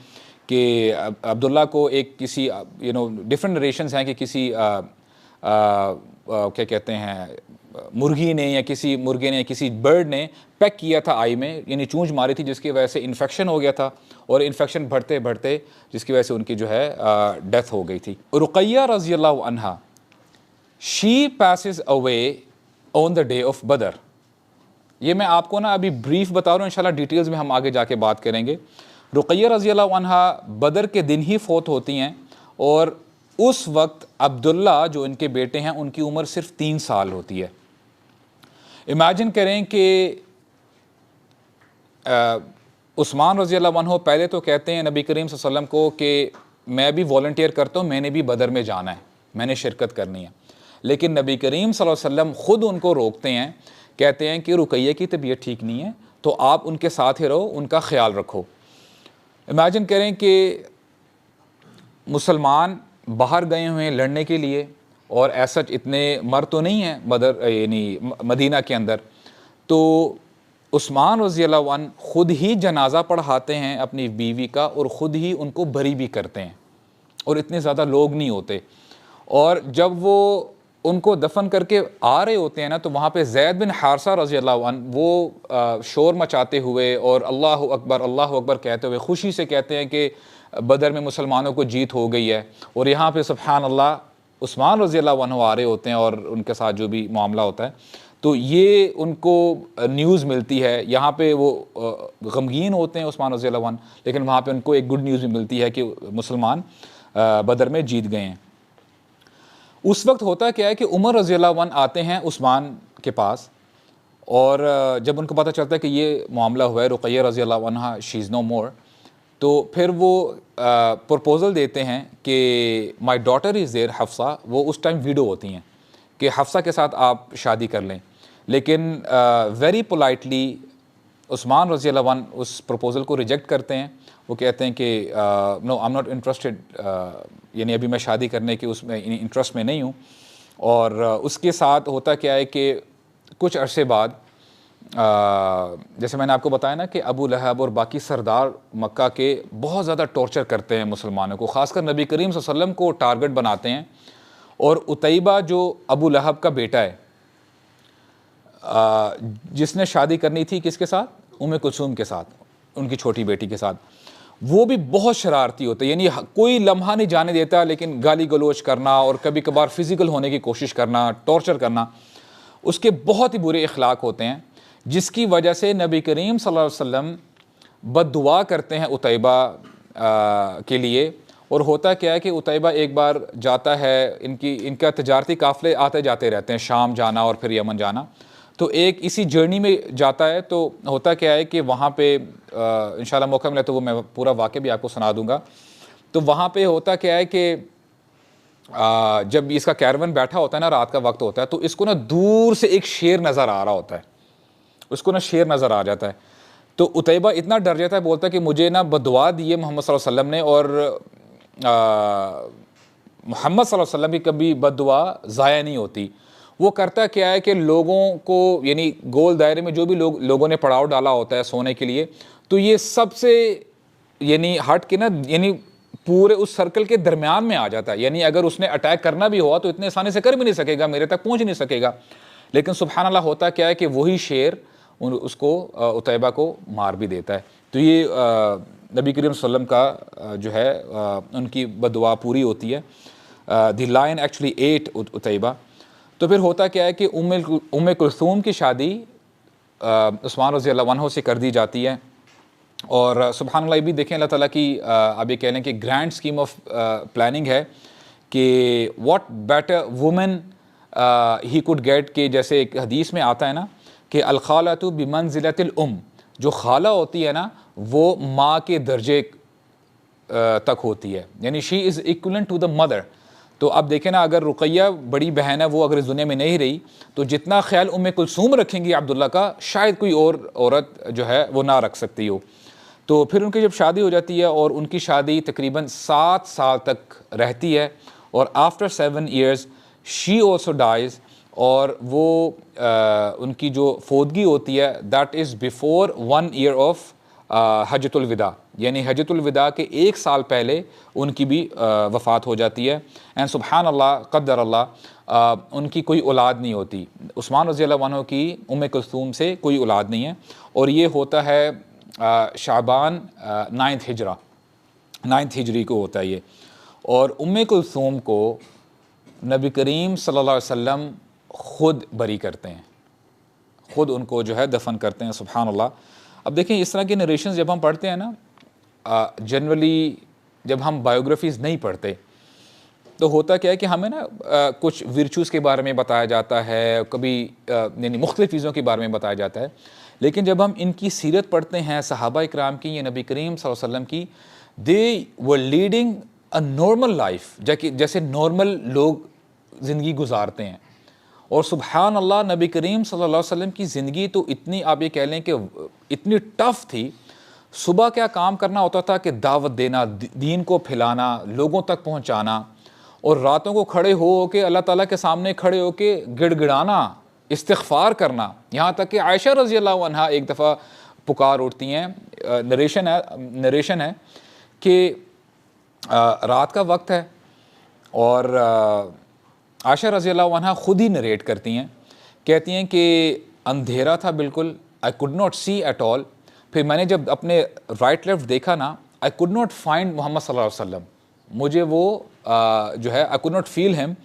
कि अब्दुल्ला को एक किसी डिफरेंट नरेशंस हैं कि किसी क्या कहते हैं मुर्गी ने या किसी मुर्गे ने किसी बर्ड ने पैक किया था आई में, यानी चूंझ मारी थी, जिसकी वजह से इन्फेक्शन हो गया था और इन्फेक्शन बढ़ते बढ़ते जिसकी वजह से उनकी जो है डेथ हो गई थी। रुक़ैया रज़ी अल्लाह अन्हा, she passes away on the day of Badr. ये मैं आपको ना अभी ब्रीफ बता रहा हूँ, इंशाल्लाह डिटेल्स में हम आगे जाके बात करेंगे। रुक़ैया रज़ी अल्लाह अन्हा बदर के दिन ही फौत होती हैं और उस वक्त अब्दुल्ला जो इनके बेटे हैं उनकी उम्र सिर्फ 3 साल होती है। इमेजिन करें कि उस्मान रज़ी अल्लाह अन्हु पहले तो कहते हैं नबी करीम सल्लल्लाहु अलैहि वसल्लम को कि मैं भी वॉलंटियर करता हूँ, मैंने भी बदर में जाना है, मैंने शिरकत करनी है। लेकिन नबी करीम सल्लल्लाहु अलैहि वसल्लम ख़ुद उनको रोकते हैं, कहते हैं कि रुक़ैया की तबीयत ठीक नहीं है तो आप उनके साथ ही रहो, उनका ख्याल रखो। इमेजिन करें कि मुसलमान बाहर गए हुए हैं लड़ने के लिए और ऐसा इतने मर तो नहीं हैं बदर यानी मदीना के अंदर, तो उस्मान रज़ियल्लाहु अन्हु ख़ुद ही जनाजा पढ़ाते हैं अपनी बीवी का और ख़ुद ही उनको बरी भी करते हैं, और इतने ज़्यादा लोग नहीं होते। और जब वो उनको दफन करके आ रहे होते हैं ना, तो वहाँ पे ज़ैद बिन हारसा रज़ियल्लाहु अन्हु वो शोर मचाते हुए और अल्लाहु अकबर कहते हुए खुशी से कहते हैं कि बदर में मुसलमानों को जीत हो गई है। और यहाँ पे सुब्हान अल्लाह उस्मान रज़ियल्लाहु अन्हु आ रहे होते हैं और उनके साथ जो भी मामला होता है, तो ये उनको न्यूज़ मिलती है। यहाँ पे वो गमगीन होते हैं उस्मान रज़ियल्लाहु अन्हु, लेकिन वहाँ पे उनको एक गुड न्यूज़ भी मिलती है कि मुसलमान बदर में जीत गए हैं। उस वक्त होता क्या है कि उमर रज़ियल्लाहु अन्हु आते हैं उस्मान के पास, और जब उनको पता चलता है कि ये मामला हुआ है, रुक़ैया रज़ियल्लाहु अन्हा शी इज़ नो मोर, तो फिर वो प्रपोज़ल देते हैं कि my daughter is there Hafsa. वो उस टाइम विडो होती हैं कि हफ्सा के साथ आप शादी कर लें, लेकिन वेरी पोलाइटली उस्मान रज़ियल्लाहु अन्हु उस प्रपोज़ल को रिजेक्ट करते हैं। वो कहते हैं कि no I am not interested, यानी अभी मैं शादी करने के उसमें इंटरेस्ट में नहीं हूँ। और उसके साथ होता क्या है कि कुछ अरसे बाद जैसे मैंने आपको बताया ना कि अबू लहब और बाकी सरदार मक्का के बहुत ज़्यादा टॉर्चर करते हैं मुसलमानों को, ख़ासकर नबी करीम सल्लल्लाहु अलैहि वसल्लम को टारगेट बनाते हैं। और उतैबा जो अबू लहब का बेटा है, जिसने शादी करनी थी किसके साथ, उम्मे कुलसूम के साथ, उनकी छोटी बेटी के साथ, वो भी बहुत शरारती होता है, यानी कोई लम्हा नहीं जाने देता, लेकिन गाली गलोच करना और कभी कभार फिज़िकल होने की कोशिश करना, टॉर्चर करना, उसके बहुत ही बुरे इखलाक होते हैं, जिसकी वजह से नबी करीम सल्लल्लाहु अलैहि वसल्लम बद्दुआ करते हैं उतैबा के लिए। और होता क्या है कि उतैबा एक बार जाता है, इनका तजारती काफ़िले आते जाते रहते हैं, शाम जाना और फिर यमन जाना, तो एक इसी जर्नी में जाता है। तो होता क्या है कि वहाँ पे इंशाल्लाह मौका मिला तो वो मैं पूरा वाक़या भी आपको सुना दूँगा। तो वहाँ पे होता क्या है कि जब इसका कैरवन बैठा होता है ना, रात का वक्त होता है, तो इसको ना दूर से एक शेर नज़र आ रहा होता है, उसको ना शेर नज़र आ जाता है। तो उतैबा इतना डर जाता है, बोलता है कि मुझे ना बदुआ दी है मोहम्मद सल्लल्लाहु अलैहि वसल्लम ने, और मोहम्मद सल्लल्लाहु अलैहि वसल्लम की कभी बद्दुआ ज़ाया नहीं होती। वो करता क्या है कि लोगों को, यानी गोल दायरे में जो भी लोगों ने पड़ाव डाला होता है सोने के लिए, तो ये सबसे यानी हट के ना, यानी पूरे उस सर्कल के दरमियान में आ जाता है। यानी अगर उसने अटैक करना भी हुआ तो इतने आसानी से कर भी नहीं सकेगा, मेरे तक पहुंच नहीं सकेगा। लेकिन सुब्हान अल्लाह होता क्या है कि वही शेर उसको उतैबा को मार भी देता है। तो ये नबी करीम सल्लल्लाहु अलैहि वसल्लम का जो है उनकी बदुआ पूरी होती है। The lion actually ate Utaiba. तो फिर होता क्या है कि उम्मे कुलसूम की शादी उस्मान रज़ियल्लाहु अन्हु से कर दी जाती है। और सुब्हान अल्लाह भी देखें, अल्लाह ताला की आप ये कह लें कि ग्रैंड स्कीम ऑफ प्लानिंग है कि what better women he could get, के जैसे एक हदीस में आता है ना कि अल-खालतु बिमंज़िलतिल उम, जो खाला होती है ना वो माँ के दर्जे तक होती है, यानी she is equivalent to the mother. तो अब देखें ना, अगर रुक़ैया बड़ी बहन है, वो अगर इस दुनिया में नहीं रही, तो जितना ख्याल उम्मे कुलसूम रखेंगी अब्दुल्ला का, शायद कोई और औरत जो है वो ना रख सकती हो। तो फिर उनकी जब शादी हो जाती है, और उनकी शादी तकरीबन 7 साल तक रहती है, और after 7 years she also dies, और वो उनकी जो फोदगी होती है that is before 1 year of हज्जतुल विदा, यानी हज्जतुल विदा के 1 साल पहले उनकी भी वफ़ात हो जाती है। एंड सुब्हान अल्लाह क़द्दर अल्लाह उनकी कोई औलाद नहीं होती। उस्मान रज़ियल्लाहु अन्हु की उम्मे कुलसूम से कोई औलाद नहीं है, और ये होता है शाबान 9th हिजरी को होता है ये। और उम्मे कुलसूम को नबी करीम सल्लल्लाहु अलैहि वसल्लम ख़ुद बरी करते हैं, ख़ुद उनको जो है दफन करते हैं। सुब्हान अल्लाह। अब देखें, इस तरह की नरेशंस जब हम पढ़ते हैं ना, जनरली जब हम बायोग्राफीज़ नहीं पढ़ते तो होता क्या है कि हमें ना कुछ विर्चूज़ के बारे में बताया जाता है, कभी यानी मुख्तलिफ़ चीज़ों के बारे में बताया जाता है। लेकिन जब हम इनकी सीरत पढ़ते हैं सहाबा इकराम की या नबी करीम सल्लल्लाहु अलैहि वसल्लम की, दे वर लीडिंग अ नॉर्मल लाइफ, जैसे नॉर्मल लोग ज़िंदगी गुजारते हैं। और सुब्हान अल्लाह, नबी करीम सल्लल्लाहु अलैहि वसल्लम की ज़िंदगी तो इतनी, आप ये कह लें कि इतनी टफ़ थी। सुबह क्या काम करना होता था कि दावत देना, दीन को फैलाना, लोगों तक पहुँचाना, और रातों को खड़े हो के अल्लाह ताला के सामने खड़े हो के गिड़गिड़ाना इस्तिग़फ़ार करना, यहाँ तक कि आयशा रज़ी अल्लाहु अन्हा एक दफ़ा पुकार उठती हैं, नरेशन है कि रात का वक्त है और आयशा रज़ी अल्लाहु अन्हा ख़ुद ही नरेट करती हैं, कहती हैं कि अंधेरा था बिल्कुल, I could not see at all. फिर मैंने जब अपने राइट लेफ़्ट देखा ना, I could not find Mohammad सल्लल्लाहु अलैहि वसल्लम, मुझे वो जो है I could not feel him.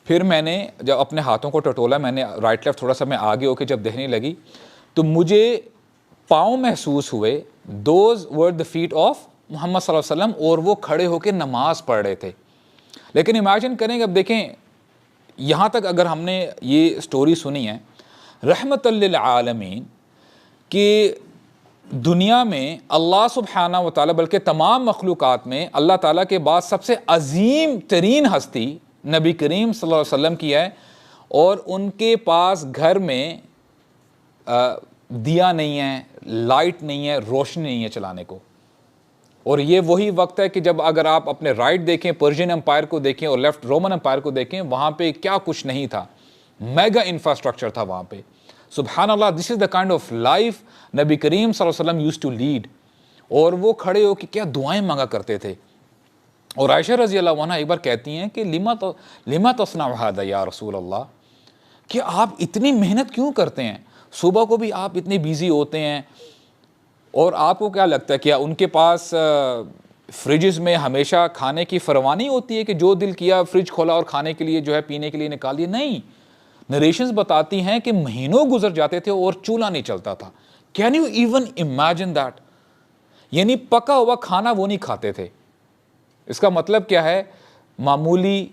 फिर मैंने जब अपने हाथों को टटोला, मैंने राइट लेफ़्ट थोड़ा सा मैं आगे होकर जब देखने लगी तो मुझे पाँव महसूस हुए, those were the feet of Mohammad सल्लल्लाहु अलैहि वसल्लम, और वो खड़े होकर नमाज पढ़ रहे थे। लेकिन इमेजिन करें, अब देखें यहाँ तक अगर हमने ये स्टोरी सुनी है रहमतल लिल आलमीन कि दुनिया में अल्लाह सुब्हाना व तआला, बल्कि तमाम मखलूक़ात में अल्लाह ताला के बाद सबसे अजीम तरीन हस्ती नबी करीम सल्लल्लाहु अलैहि वसल्लम की है, और उनके पास घर में दिया नहीं है, लाइट नहीं है, रोशनी नहीं है चलाने को। और ये वही वक्त है कि जब अगर आप अपने राइट देखें पर्शियन एम्पायर को देखें और लेफ्ट रोमन एम्पायर को देखें, वहाँ पे क्या कुछ नहीं था, मेगा इंफ्रास्ट्रक्चर था वहाँ पे। सुबहान अल्लाह, this is the kind of life नबी करीम सल्लल्लाहु अलैहि वसल्लम यूज्ड टू लीड। और वो खड़े हो कि क्या दुआएं मांगा करते थे। और आयशा रज़ी अल्लाह अन्हा एक बार कहती हैं कि लिमा तस्ना हादा या रसूल अल्लाह, कि आप इतनी मेहनत क्यों करते हैं, सुबह को भी आप इतने बिजी होते हैं, और आपको क्या लगता है क्या उनके पास फ्रिजेस में हमेशा खाने की फरवानी होती है कि जो दिल किया फ्रिज खोला और खाने के लिए जो है पीने के लिए निकाल दिया? नहीं, नरेशंस बताती हैं कि महीनों गुजर जाते थे और चूल्हा नहीं चलता था। Can you even imagine that? यानी पका हुआ खाना वो नहीं खाते थे। इसका मतलब क्या है? मामूली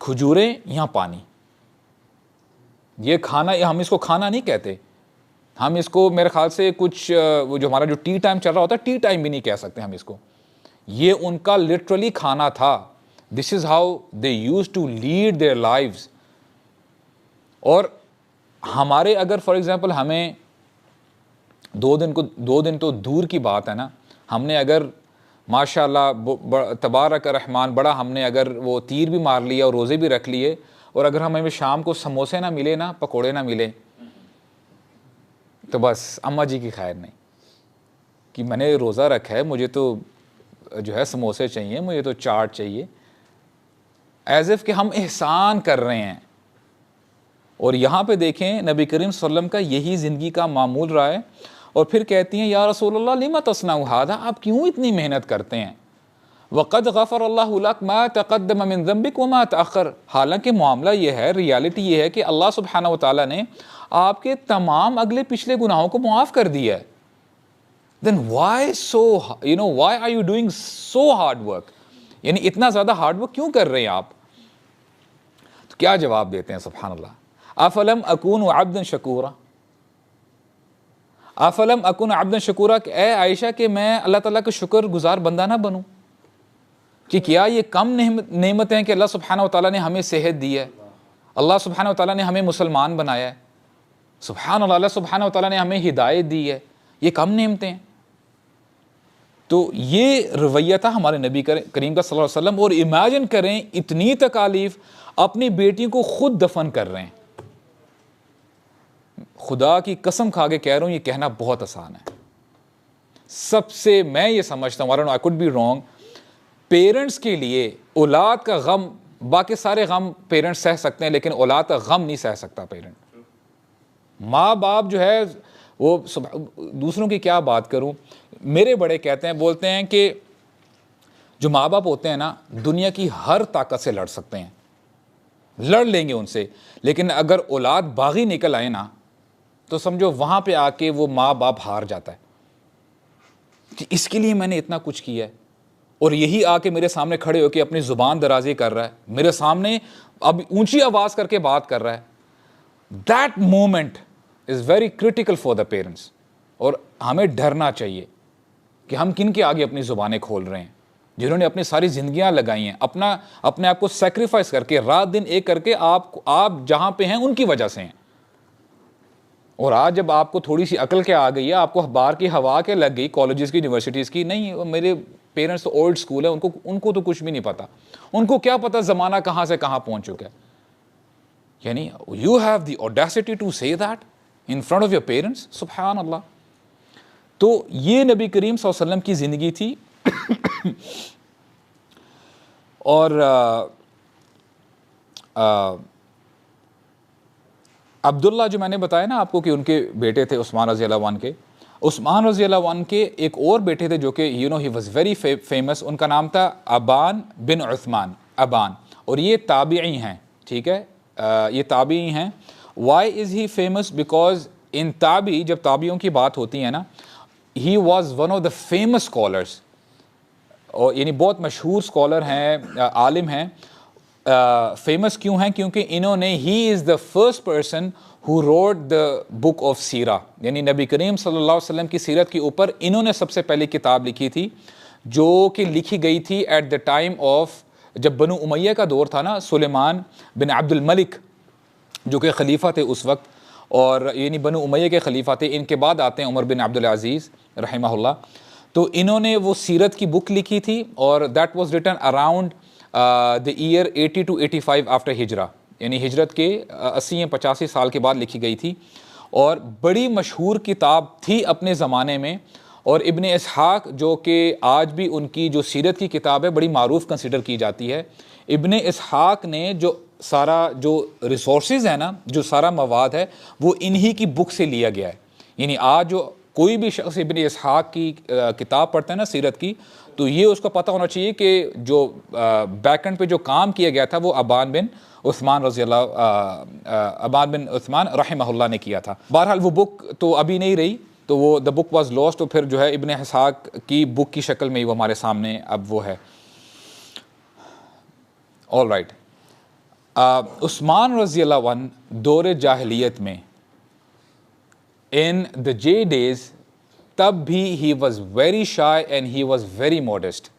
खजूरें, यहाँ पानी, ये खाना, हम इसको खाना नहीं कहते, हम इसको मेरे ख्याल से कुछ वो जो हमारा जो टी टाइम चल रहा होता है, टी टाइम भी नहीं कह सकते हम इसको। ये उनका लिटरली खाना था। This is how they used to lead their lives. और हमारे अगर फॉर एग्जांपल हमें 2 दिन तो दूर की बात है ना, हमने अगर माशाल्लाह तबारक रहमान बड़ा, हमने अगर वो तीर भी मार लिया और रोज़े भी रख लिए, और अगर हमें शाम को समोसे ना मिले ना, पकोड़े ना मिले, तो बस अम्मा जी की खैर नहीं, कि मैंने रोज़ा रखा है, मुझे तो जो है समोसे चाहिए, मुझे तो चाट चाहिए, एज़ इफ़ कि हम एहसान कर रहे हैं। और यहाँ पे देखें नबी करीम सल्लल्लाहु अलैहि वसल्लम का यही ज़िंदगी का मामूल रहा है। और फिर कहती हैं या रसूलल्लाह लिमा तस्नऊ हादा, आप क्यों इतनी मेहनत करते हैं? वक़द गफ़र अल्लाहु लक मा तक़द्दम मिन ज़ंबिक व मा तअख़्ख़र। हालांकि मामला ये है, रियलिटी ये है कि अल्लाह सुब्हानहू व तआला ने आपके तमाम अगले पिछले गुनाहों को मुआफ़ कर दिया है। Then why so why are you doing so hard work? यानी इतना ज़्यादा हार्ड वर्क क्यों कर रहे हैं आप? तो क्या जवाब देते हैं? सुब्हान अल्लाह, अफ़लम अकून अब्दन शकूरा, अफ़लम अकुन अब्दन शकूरा, ए आयशा कि मैं अल्लाह ताला का शुक्रगुजार बंदा ना बनूं? कि क्या ये कम नेमतें हैं कि अल्लाह सुब्हानहू व तआला ने हमें सेहत दी है, अल्लाह सुब्हानहू व तआला ने हमें मुसलमान बनाया है, सुब्हान अल्लाह, अल्लाह सुब्हानहू व तआला ने हमें हिदायत दी है, ये कम नेमतें हैं? तो ये रवैया था हमारे नबी करीम का सल्लल्लाहु अलैहि वसल्लम। और इमेजिन करें, इतनी तकालीफ, अपनी बेटी को खुद दफन कर रहे हैं। खुदा की कसम खा के कह रहा हूं, ये कहना बहुत आसान है। सबसे मैं ये समझता हूं, I could be wrong, parents के लिए औलाद का गम, बाकी सारे गम पेरेंट्स सह सकते हैं, लेकिन औलाद का गम नहीं सह सकता पेरेंट। माँ बाप जो है वो, दूसरों की क्या बात करूं, मेरे बड़े कहते हैं, बोलते हैं कि जो माँ बाप होते हैं ना, दुनिया की हर ताकत से लड़ सकते हैं, लड़ लेंगे उनसे, लेकिन अगर औलाद बागी निकल आए ना, तो समझो वहां पे आके वो माँ बाप हार जाता है कि इसके लिए मैंने इतना कुछ किया है, और यही आके मेरे सामने खड़े होकर अपनी जुबान दराजी कर रहा है, मेरे सामने अब ऊंची आवाज करके बात कर रहा है। That moment is very critical for the parents. और हमें डरना चाहिए कि हम किन के आगे अपनी जुबानें खोल रहे हैं, जिन्होंने अपनी सारी जिंदगियां लगाई हैं, अपने आप को सेक्रीफाइस करके, रात दिन एक करके, आप जहां पे हैं उनकी वजह से हैं। और आज जब आपको थोड़ी सी अकल के आ गई है, आपको बाहर की हवा के लग गई, कॉलेजेस की, यूनिवर्सिटीज़ की, नहीं, मेरे पेरेंट्स तो ओल्ड स्कूल है, उनको तो कुछ भी नहीं पता। उनको क्या पता ज़माना कहाँ से कहाँ पहुँच चुका है। यानी you have the audacity to say that in front of your parents, सुभान अल्लाह। तो ये नबी करीम सल्लल्लाहु अलैहि वसल्लम की ज़िंदगी थी। और अब्दुल्ला जो मैंने बताया ना आपको कि उनके बेटे थे उस्मान रज़ी अल्लाह अन्हु के, उस्मान रज़ी अल्लाह अन्हु के एक और बेटे थे जो कि you know he was very famous, उनका नाम था अबान बिन उस्मान, अबान। और ये ताबीई हैं, ठीक है, ये ताबीई हैं। Why is he famous? Because in ताबी, जब ताबियों की बात होती है ना, he was one of the famous scholars, और यानी बहुत मशहूर स्कॉलर हैं, आलिम हैं। फेमस क्यों हैं? क्योंकि इन्होंने, ही is the first person who wrote the book of सीरा, यानी नबी करीम सल्लल्लाहु अलैहि वसल्लम की सीरत के ऊपर इन्होंने सबसे पहले किताब लिखी थी, जो कि लिखी गई थी एट द टाइम ऑफ, जब बनु उमैया का दौर था ना, सुलेमान बिन अब्दुल मलिक जो कि खलीफा थे उस वक्त, और यानी बनु उमैया के खलीफा थे। इनके बाद आते हैं उमर बिन अब्दुल अजीज़ रहमहुल्लाह। तो इन्होंने वो सीरत की बुक लिखी थी, और that was written around the year 80 to 85 after हिजरा, यानी हिजरत के 80 या 85 साल के बाद लिखी गई थी, और बड़ी मशहूर किताब थी अपने ज़माने में। और इब्न इसहाक जो कि आज भी उनकी जो सीरत की किताब है बड़ी मारूफ कंसिडर की जाती है। इब्न इसहाक ने जो सारा जो रिसोर्सेज है ना, जो सारा मवाद है, वो इन्हीं की बुक से लिया गया है। यानी आज जो कोई भी शख्स इब्न इसहाक की किताब पढ़ता है ना सीरत की, तो ये उसको पता होना चाहिए कि जो बैकएंड पे जो काम किया गया था वो अबान बिन उस्मान रज़ी अल्लाह, अबान बिन उस्मान रहमहुल्लाह ने किया था। बहरहाल वो बुक तो अभी नहीं रही, तो वो द बुक वाज लॉस्ट, तो फिर जो है इब्न इसहाक की बुक की शक्ल में ही वो हमारे सामने अब वो है। ऑल राइट, उस्मान रज़ी अल्लाह अन्हु दौर जाहिलियत में, इन द जे डेज, तब भी ही was very shy and he was very modest,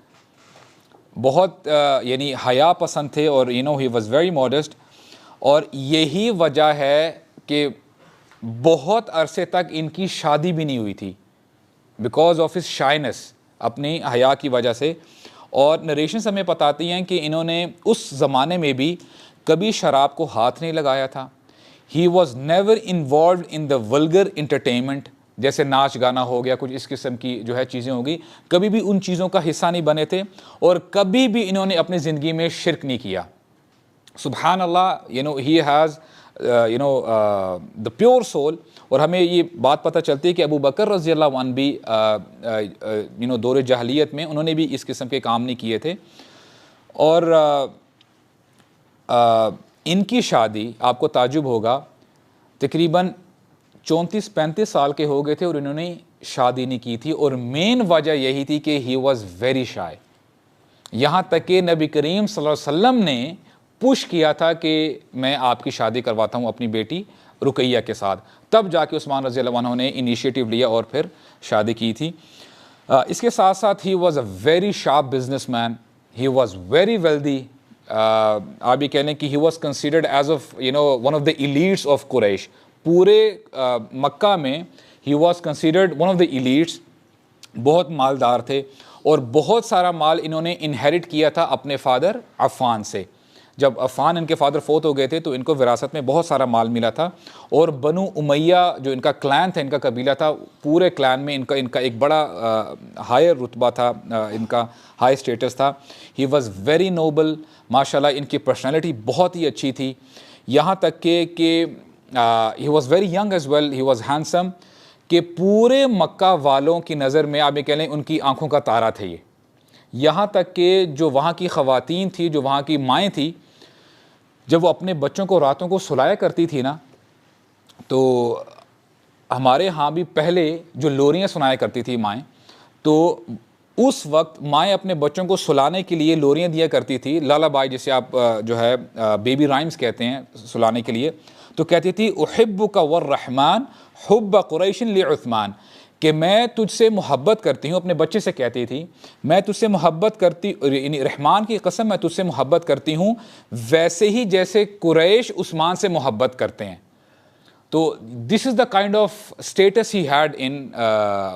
बहुत यानी हया पसंद थे, और you know he was very modest. और यही वजह है कि बहुत अरसे तक इनकी शादी भी नहीं हुई थी, बिकॉज ऑफ हिज शाइनेस, अपनी हया की वजह से। और नरेशंस हमें बताती हैं कि इन्होंने उस ज़माने में भी कभी शराब को हाथ नहीं लगाया था। He was never involve in the vulgar entertainment, जैसे नाच गाना हो गया, कुछ इस किस्म की जो है चीज़ें होगी, कभी भी उन चीज़ों का हिस्सा नहीं बने थे। और कभी भी इन्होंने अपनी ज़िंदगी में शिरक नहीं किया। सुबहान अल्लाह, you know he has you know the pure soul. और हमें ये बात पता चलती है कि अबू बकर रज़ी अल्लाह अन्हु भी यू नो दौर जहलियत में उन्होंने भी इस किस्म के काम नहीं किए थे। और इनकी शादी, आपको ताजुब होगा, तकरीबन 34-35 साल के हो गए थे और इन्होंने शादी नहीं की थी। और मेन वजह यही थी कि ही वॉज़ वेरी शाय। यहाँ तक कि नबी करीम सल्लल्लाहु अलैहि वसल्लम ने पुश किया था कि मैं आपकी शादी करवाता हूँ अपनी बेटी रुकैया के साथ, तब जाके उस्मान रज़ी अल्लाह अन्हु ने इनिशिएटिव लिया और फिर शादी की थी। इसके साथ साथ he was a very sharp businessman, he was very wealthy. आप ये कह लें कि he was considered as of you know one of the elites of Quraysh. पूरे मक्का में he was considered one of the elites. बहुत मालदार थे और बहुत सारा माल इन्होंने इनहेरिट किया था अपने फादर अफ़ान से। जब अफ़ान इनके फादर फोत हो गए थे तो इनको विरासत में बहुत सारा माल मिला था। और बनु उमैया जो इनका क्लैन था, इनका कबीला था, पूरे क्लैन में इनका एक बड़ा हायर रुतबा था, इनका हाई स्टेटस था। ही वॉज़ वेरी नोबल, माशाल्लाह इनकी पर्सनैलिटी बहुत ही अच्छी थी। यहाँ तक कि ही was very young as well, he was handsome, कि पूरे मक्का वालों की नज़र में आप ये कह लें उनकी आँखों का तारा थे ये। यहाँ तक कि जो वहाँ की ख़वातीन थी, जो वहाँ की माएँ थी, जब वो अपने बच्चों को रातों को सुलाया करती थी ना, तो हमारे यहाँ भी पहले जो लोरियाँ सुनाया करती थी माएँ, तो उस वक्त माएँ अपने बच्चों को सुलाने के लिए लोरियाँ दिया करती थी, लालाबाई जिसे आप जो है बेबी राइम्स कहते हैं सुलाने के लिए। तो कहती थी उहिब्बुका वर्रहमान हुब्ब कुरैशिन लि उस्मान, कि मैं तुझसे मोहब्बत करती हूँ, अपने बच्चे से कहती थी, मैं तुझसे मोहब्बत करती, रहमान की कसम मैं तुझसे मोहब्बत करती हूँ वैसे ही जैसे कुरैश उस्मान से मोहब्बत करते हैं। तो this is the kind of status he had in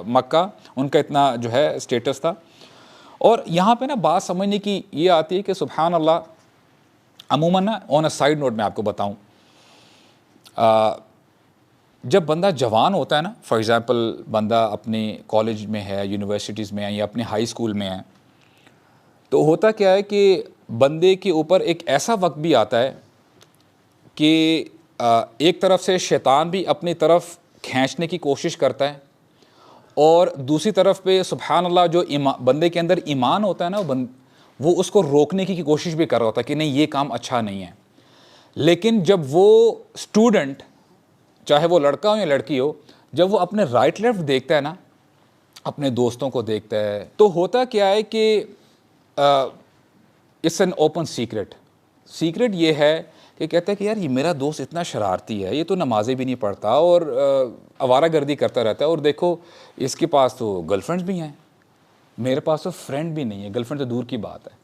Mecca, उनका इतना जो है स्टेटस था। और यहाँ पे ना बात समझने की ये आती है कि सुबहान अल्लाह, अमूमन ना ऑन अ साइड नोट मैं आपको बताऊँ जब बंदा जवान होता है ना, फॉर एग्ज़ाम्पल बंदा अपने कॉलेज में है, यूनिवर्सिटीज़ में है या अपने हाई स्कूल में है, तो होता क्या है कि बंदे के ऊपर एक ऐसा वक्त भी आता है कि एक तरफ से शैतान भी अपनी तरफ खींचने की कोशिश करता है, और दूसरी तरफ पे सुभान अल्लाह जो बंदे के अंदर ईमान होता है ना, वो उसको रोकने की कोशिश भी कर रहा होता है कि नहीं, ये काम अच्छा नहीं है। लेकिन जब वो स्टूडेंट, चाहे वो लड़का हो या लड़की हो, जब वो अपने राइट लेफ़्ट देखता है ना, अपने दोस्तों को देखता है, तो होता क्या है कि इट्स एन ओपन सीक्रेट ये है कि कहता है कि यार ये मेरा दोस्त इतना शरारती है, ये तो नमाज़ें भी नहीं पढ़ता और आवारागर्दी करता रहता है, और देखो इसके पास तो गर्लफ्रेंड्स भी हैं, मेरे पास तो फ्रेंड भी नहीं है, गर्लफ्रेंड तो दूर की बात है।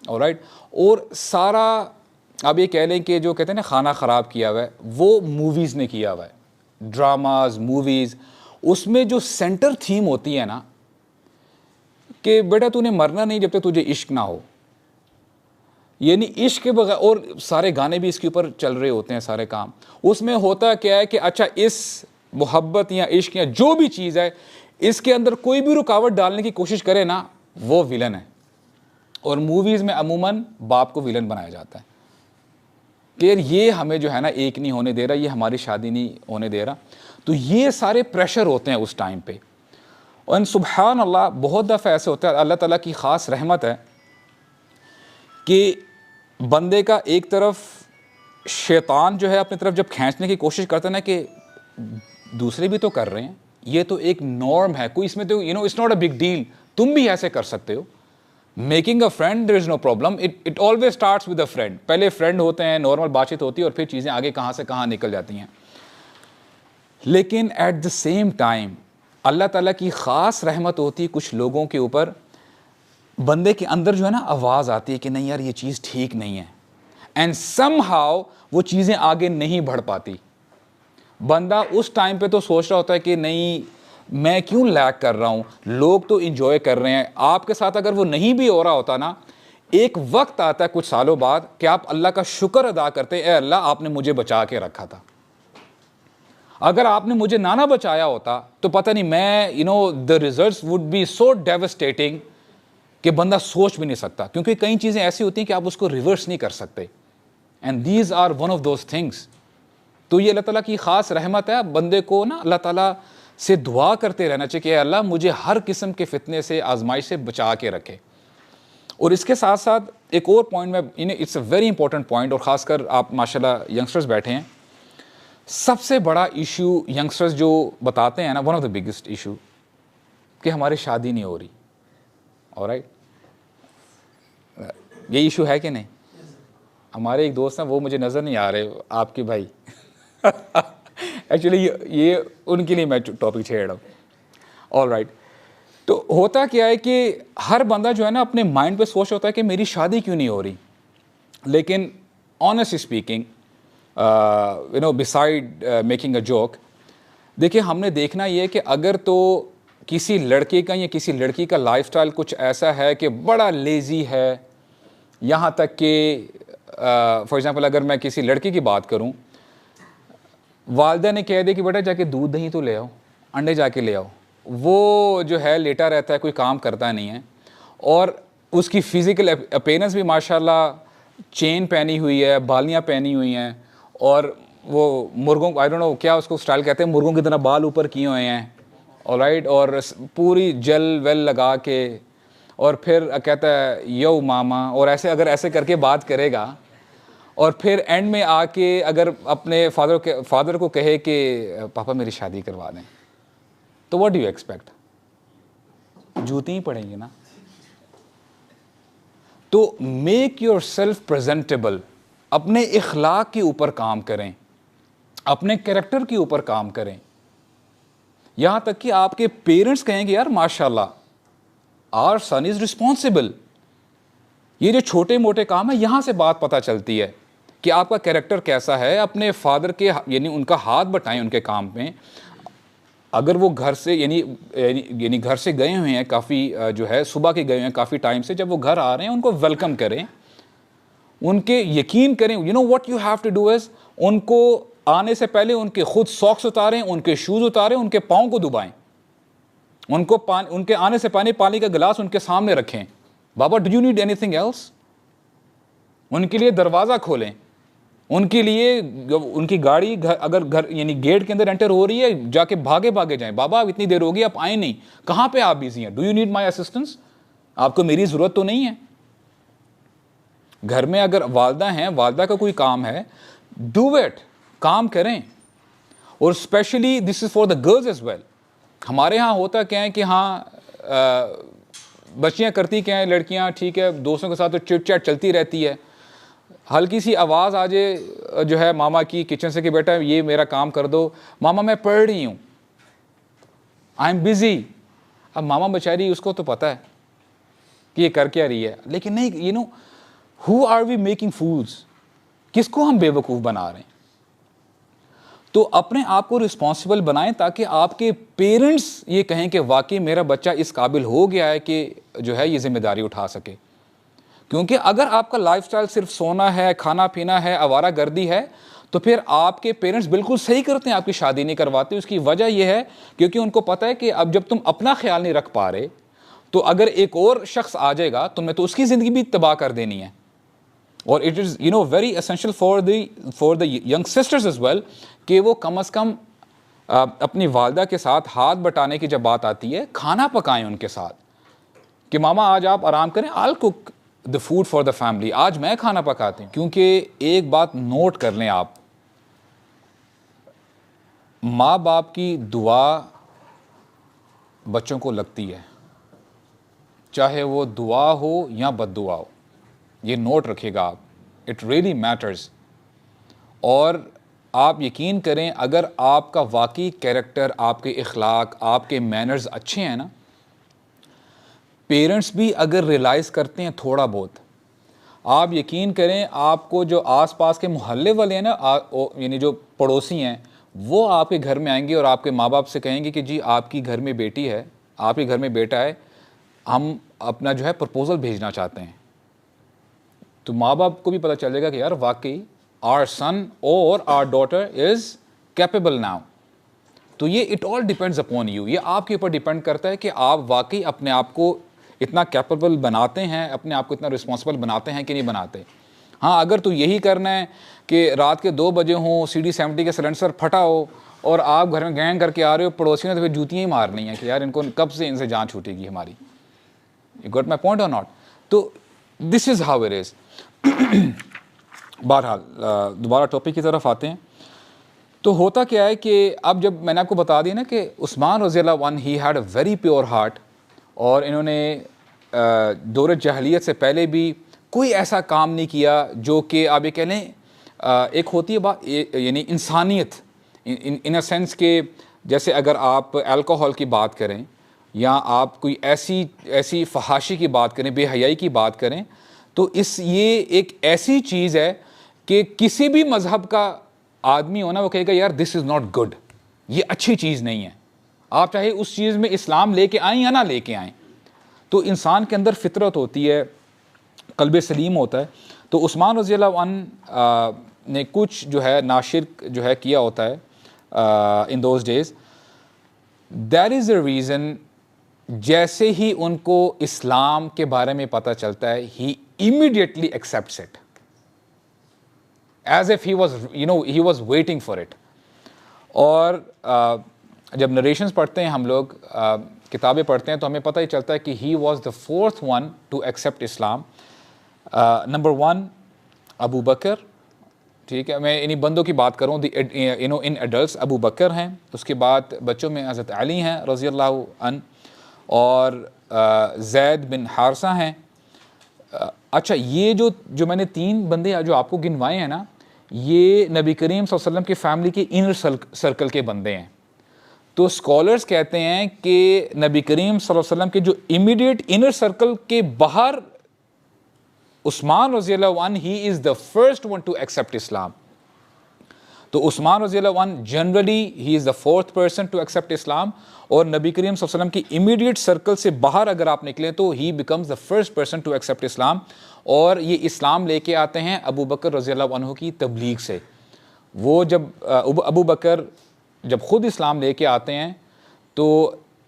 ऑलराइट, और सारा आप ये कह लें कि जो कहते हैं ना खाना ख़राब किया हुआ है, वो मूवीज़ ने किया हुआ है, ड्रामाज, मूवीज़। उसमें जो सेंटर थीम होती है ना कि बेटा तूने मरना नहीं जब तक तुझे इश्क ना हो, यानी इश्क के बगैर, और सारे गाने भी इसके ऊपर चल रहे होते हैं, सारे काम। उसमें होता क्या है कि अच्छा, इस मोहब्बत या इश्क या जो भी चीज़ है, इसके अंदर कोई भी रुकावट डालने की कोशिश करे ना, वो विलन है। और मूवीज़ में अमूमन बाप को विलन बनाया जाता है कि यार ये हमें जो है ना एक नहीं होने दे रहा, ये हमारी शादी नहीं होने दे रहा। तो ये सारे प्रेशर होते हैं उस टाइम पे। और सुभान अल्लाह, बहुत दफ़ा ऐसे होता है, अल्लाह ताला की ख़ास रहमत है कि बंदे का एक तरफ शैतान जो है अपनी तरफ जब खींचने की कोशिश करता है ना कि दूसरे भी तो कर रहे हैं, ये तो एक नॉर्म है, कोई इसमें तो it's not a big deal, तुम भी ऐसे कर सकते हो। Making a friend, there is no problem, it always starts with a friend. पहले फ्रेंड होते हैं, नॉर्मल बातचीत होती है, और फिर चीज़ें आगे कहाँ से कहाँ निकल जाती हैं। लेकिन एट द सेम टाइम अल्लाह ताला की ख़ास रहमत होती है कुछ लोगों के ऊपर, बंदे के अंदर जो है ना आवाज़ आती है कि नहीं यार ये चीज़ ठीक नहीं है, एंड समहाउ वो चीज़ें आगे नहीं बढ़ पाती। बंदा उस टाइम पे तो सोच रहा होता है कि नहीं, मैं क्यों लैग कर रहा हूँ, लोग तो इंजॉय कर रहे हैं। आपके साथ अगर वो नहीं भी हो रहा होता ना, एक वक्त आता है कुछ सालों बाद कि आप अल्लाह का शुक्र अदा करते हैं, ए अल्लाह आपने मुझे बचा के रखा था। अगर आपने मुझे ना बचाया होता तो पता नहीं, मैं the results would be so devastating कि बंदा सोच भी नहीं सकता, क्योंकि कई चीज़ें ऐसी होती हैं कि आप उसको रिवर्स नहीं कर सकते, and these are one of those things. तो ये अल्लाह ताला की ख़ास रहमत है। बंदे को ना अल्लाह ताला से दुआ करते रहना चाहिए कि अल्लाह मुझे हर किस्म के फितने से, आजमाइश से बचा के रखे। और इसके साथ साथ एक और पॉइंट में, it's a very important point, और ख़ासकर आप माशाल्लाह यंगस्टर्स बैठे हैं, सबसे बड़ा इशू यंगस्टर्स जो बताते हैं ना, one of the biggest issue, कि हमारी शादी नहीं हो रही। ऑलराइट, ये इशू है कि नहीं? हमारे एक दोस्त हैं, वो मुझे नज़र नहीं आ रहे, आपके भाई एक्चुअली ये उनके लिए मैं टॉपिक छेड़ रहा हूँ। ऑलराइट, तो होता क्या है कि हर बंदा जो है ना अपने माइंड पे सोच होता है कि मेरी शादी क्यों नहीं हो रही। लेकिन honestly speaking, beside making a joke, देखिए हमने देखना ये है कि अगर तो किसी लड़के का या किसी लड़की का लाइफस्टाइल कुछ ऐसा है कि बड़ा लेज़ी है, यहाँ तक कि फॉर एग्ज़ाम्पल अगर मैं किसी लड़की की बात करूँ, वालिदा ने कह दिया कि बेटा जाके दूध दही तो ले आओ, अंडे जाके ले आओ, वो जो है लेटा रहता है, कोई काम करता नहीं है, और उसकी फ़िज़िकल अपीयरेंस भी माशाल्लाह, चेन पहनी हुई है, बालियाँ पहनी हुई हैं, और वो मुर्गों, आई डोंट नो क्या उसको स्टाइल कहते हैं, मुर्गों की तरह बाल ऊपर किए हुए हैं। ऑलराइट, और पूरी जेल वेल लगा के, और फिर कहता है यो मामा, और ऐसे अगर ऐसे करके बात करेगा, और फिर एंड में आके अगर अपने फादर को कहे कि पापा मेरी शादी करवा दें, तो व्हाट डू यू एक्सपेक्ट? जूती ही पड़ेंगे ना। तो मेक योर सेल्फ प्रेजेंटेबल, अपने इखलाक के ऊपर काम करें, अपने कैरेक्टर के ऊपर काम करें, यहां तक कि आपके पेरेंट्स कहेंगे यार माशाल्लाह आवर सन इज रिस्पॉन्सिबल। ये जो छोटे मोटे काम है, यहां से बात पता चलती है कि आपका कैरेक्टर कैसा है। अपने फादर के यानी उनका हाथ बटाएं उनके काम में। अगर वो घर से यानी घर से गए हुए हैं, काफ़ी जो है सुबह के गए हुए हैं काफ़ी टाइम से, जब वो घर आ रहे हैं उनको वेलकम करें, उनके यकीन करें। You know what you have to do is, उनको आने से पहले उनके खुद सॉक्स उतारें, उनके शूज़ उतारें, उनके पाँव को दुबाएं, उनके आने से पानी का गिलास उनके सामने रखें। बाबा do you need anything else? उनके लिए दरवाज़ा खोलें, उनके लिए उनकी गाड़ी अगर घर यानी गेट के अंदर एंटर हो रही है, जाके भागे भागे जाएं, बाबा इतनी देर होगी आप आए नहीं, कहाँ पे आप बिजी हैं, do you need my assistance, आपको मेरी ज़रूरत तो नहीं है? घर में अगर वालदा हैं, वालदा का कोई काम है, डू इट, काम करें। और specially this is for the girls as well. हमारे यहाँ होता क्या है कि हाँ बच्चियाँ करती क्या हैं, लड़कियाँ ठीक है दोस्तों के साथ तो चिट चैट चलती रहती है, हल्की सी आवाज़ आ जाए जो है मामा की किचन से कि बेटा ये मेरा काम कर दो, मामा मैं पढ़ रही हूँ, आई एम बिज़ी। अब मामा बेचारी उसको तो पता है कि ये कर क्या रही है, लेकिन नहीं, you know who are we making fools, किसको हम बेवकूफ़ बना रहे हैं? तो अपने आप को रिस्पॉन्सिबल बनाएं ताकि आपके पेरेंट्स ये कहें कि वाकई मेरा बच्चा इस काबिल हो गया है कि जो है ये जिम्मेदारी उठा सके। क्योंकि अगर आपका लाइफस्टाइल सिर्फ सोना है, खाना पीना है, आवारा गर्दी है, तो फिर आपके पेरेंट्स बिल्कुल सही करते हैं आपकी शादी नहीं करवाते। उसकी वजह यह है क्योंकि उनको पता है कि अब जब तुम अपना ख्याल नहीं रख पा रहे तो अगर एक और शख्स आ जाएगा तुमने तो उसकी ज़िंदगी भी तबाह कर देनी है। और it is you know very essential for the young sisters as well कि वो कम अज़ कम अपनी वालदा के साथ हाथ बटाने की जब बात आती है, खाना पकाएं उनके साथ कि मामा आज आप आराम करें, I will cook the food for the family, आज मैं खाना पकाती हूँ। क्योंकि एक बात नोट कर लें आप, माँ बाप की दुआ बच्चों को लगती है, चाहे वो दुआ हो या बद्दुआ हो, ये नोट रखिएगा आप, इट रियली मैटर्स। और आप यकीन करें अगर आपका वाकई कैरेक्टर, आपके इखलाक, आपके मैनर्स अच्छे हैं ना, पेरेंट्स भी अगर रियलाइज़ करते हैं थोड़ा बहुत, आप यकीन करें आपको जो आसपास के मोहल्ले वाले हैं ना, यानी जो पड़ोसी हैं, वो आपके घर में आएंगे और आपके माँ बाप से कहेंगे कि जी आपकी घर में बेटी है, आपके घर में बेटा है, हम अपना जो है प्रपोज़ल भेजना चाहते हैं। तो माँ बाप को भी पता चलेगा कि यार वाकई आवर सन और our daughter is capable now. तो ये it all depends upon you, ये आपके ऊपर डिपेंड करता है कि आप वाकई अपने आप को इतना कैपेबल बनाते हैं, अपने आप को इतना रिस्पॉन्सिबल बनाते हैं कि नहीं बनाते। हाँ, अगर तो यही करना है कि रात के 2 बजे हों, CD-70 के सिलेंडर फटा हो और आप घर में गैंग करके आ रहे हो, पड़ोसियों ने तो फिर जूतियाँ ही मारनी है कि यार इनको कब से इनसे जान छूटेगी हमारी। यू गॉट माई पॉइंट और नॉट? तो this is how it is. बहरहाल दोबारा टॉपिक की तरफ आते हैं। तो होता क्या है कि अब जब मैंने आपको बता दिया ना कि उस्मान रज़ियल्लाहु अन्हु ही had a very pure heart, और इन्होंने दौर जहलियत से पहले भी कोई ऐसा काम नहीं किया जो कि आप ये कह लें एक होती है बात यानी इंसानियत इन अ सेंस के, जैसे अगर आप अल्कोहल की बात करें या आप कोई ऐसी फहाशी की बात करें, बेहयाई की बात करें, तो ये एक ऐसी चीज़ है कि किसी भी मज़हब का आदमी होना वो कहेगा यार दिस इज़ नॉट गुड, ये अच्छी चीज़ नहीं है। आप चाहे उस चीज़ में इस्लाम लेके आएँ या ना लेके आएँ, तो इंसान के अंदर फितरत होती है, कल्ब सलीम होता है। तो उस्मान रज़ियल्लाहु अन्हु ने कुछ जो है नाशिर्क जो है किया होता है in those days. That is the reason जैसे ही उनको इस्लाम के बारे में पता चलता है, he immediately accepts it as if he was waiting for it. और जब नरेशंस पढ़ते हैं हम लोग, किताबें पढ़ते हैं, तो हमें पता ही चलता है कि he was the 4th one to accept Islam. Number 1 Abu Bakr, ठीक है, मैं इन्हीं बंदों की बात करूँ, इन एडल्ट्स अबू बकर हैं, उसके बाद बच्चों में हज़रत अली हैं रज़ियल्लाहु अन्हु, और ज़ैद बिन हारसा हैं। अच्छा, ये जो मैंने 3 बंदे जो आपको गिनवाए हैं ना, ये नबी करीम सल्लल्लाहु अलैहि वसल्लम की फ़ैमिली के इनर सर्कल के बंदे हैं। तो स्कॉलर्स कहते हैं कि नबी करीम सल्लल्लाहु अलैहि वसल्लम के जो इमीडिएट इनर सर्कल के बाहर उस्मान रज़ियल्लाहु अन्हु he is the first one to accept Islam. तो उस्मान रज़ियल्लाहु अन्हु generally he is the 4th person to accept Islam, और नबी करीम सल्लल्लाहु अलैहि वसल्लम की इमीडिएट सर्कल से बाहर अगर आप निकलें तो he becomes the first person to accept Islam. और ये इस्लाम लेके आते हैं अबू बकर रज़ियल्लाहु अन्हु की तबलीग से। वो जब अबू बकर जब ख़ुद इस्लाम लेके आते हैं तो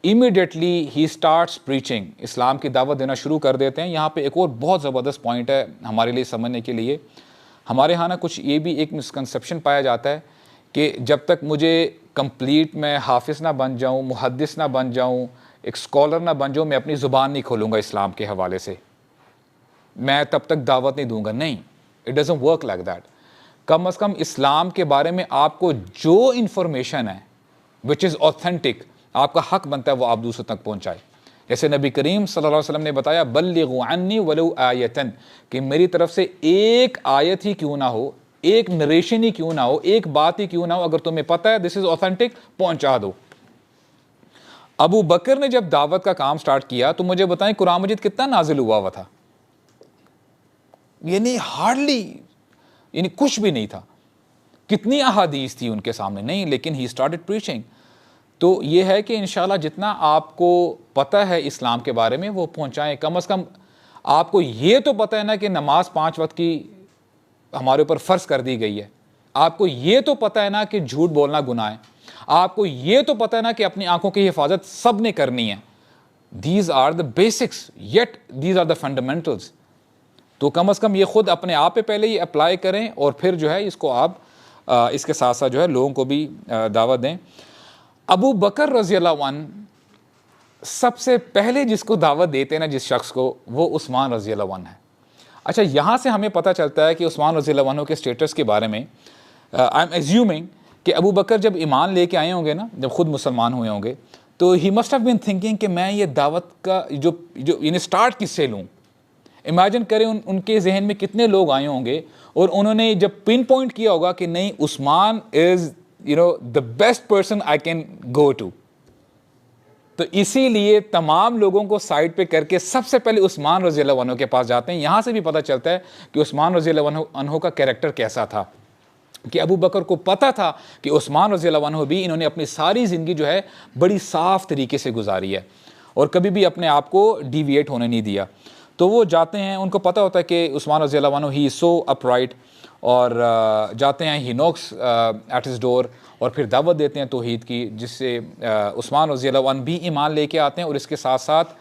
इमीडिएटली ही स्टार्ट्स प्रीचिंग, इस्लाम की दावत देना शुरू कर देते हैं। यहाँ पे एक और बहुत ज़बरदस्त पॉइंट है हमारे लिए समझने के लिए। हमारे यहाँ ना कुछ ये भी एक मिसकंसेप्शन पाया जाता है कि जब तक मुझे कंप्लीट मैं हाफिज़ ना बन जाऊँ, मुहद्दिस ना बन जाऊँ, एक स्कॉलर ना बन जाऊँ, मैं अपनी ज़ुबान नहीं खोलूँगा इस्लाम के हवाले से, मैं तब तक दावत नहीं दूंगा। नहीं, it doesn't work like that. कम अज़ कम इस्लाम के बारे में आपको जो इंफॉर्मेशन है विच इज़ ऑथेंटिक, आपका हक बनता है वो आप दूसरों तक पहुँचाए। जैसे नबी करीम सल्लल्लाहु अलैहि वसल्लम ने बताया, बल्लिगु अन्नी वलौ आयतन, कि मेरी तरफ से एक आयत ही क्यों ना हो, एक नरेशन ही क्यों ना हो, एक बात ही क्यों ना हो, अगर तुम्हें पता है दिस इज़ ऑथेंटिक, पहुँचा दो। अबू बकर ने जब दावत का काम स्टार्ट किया तो मुझे बताएं कुरान मजीद कितना नाजिल हुआ था? यानी हार्डली, यानी कुछ भी नहीं था। कितनी अहादीस थी उनके सामने? नहीं, लेकिन ही स्टार्टेड प्रीचिंग। तो ये है कि इंशाल्लाह जितना आपको पता है इस्लाम के बारे में वो पहुंचाएं। कम अज़ कम आपको ये तो पता है ना कि नमाज 5 वक्त की हमारे ऊपर फ़र्ज कर दी गई है। आपको ये तो पता है ना कि झूठ बोलना गुनाह है। आपको ये तो पता है ना कि अपनी आंखों की हिफाजत सब ने करनी है। These are the basics, yet these are the fundamentals. तो कम अज़ कम ये ख़ुद अपने आप पे पहले ही अप्लाई करें और फिर जो है इसको आप इसके साथ साथ जो है लोगों को भी दावत दें। अबू बकर रज़ियल्लाहु अन्हु सबसे पहले जिसको दावत देते हैं ना, जिस शख्स को, वो उस्मान रज़ियल्लाहु अन्हु है। अच्छा, यहाँ से हमें पता चलता है कि उस्मान रज़ियल्लाहु अन्हु के स्टेटस के बारे में आई एम एज्यूमिंग कि अबू बकर जब ईमान लेके आए होंगे ना, जब खुद मुसलमान हुए होंगे, तो he must have been thinking कि मैं ये दावत का जो यानी स्टार्ट किससे लूँ। इमेजिन करें उनके जहन में कितने लोग आए होंगे और उन्होंने जब पिन पॉइंट किया होगा कि नहीं, Usman is the best person I can go to. तो इसीलिए तमाम लोगों को साइड पे करके सबसे पहले उस्मान रज़ियल्लाहु अन्हु के पास जाते हैं। यहाँ से भी पता चलता है कि उस्मान रज़ियल्लाहु अन्हु का कैरेक्टर कैसा था, कि अबू बकर को पता था कि उस्मान रज़ियल्लाहु अन्हु भी, इन्होंने अपनी सारी ज़िंदगी जो है बड़ी साफ तरीके से गुजारी है और कभी भी अपने आप को डिविएट होने नहीं दिया। तो वो जाते हैं, उनको पता होता है कि उस्मान रज़ियल्लाहु अन्हु ही सो अपराइट, और जाते हैं, ही नॉक्स एट हिज डोर और फिर दावत देते हैं तौहीद की, जिससे उस्मान रज़ियल्लाहु अन्हु भी ईमान लेके आते हैं और इसके साथ साथ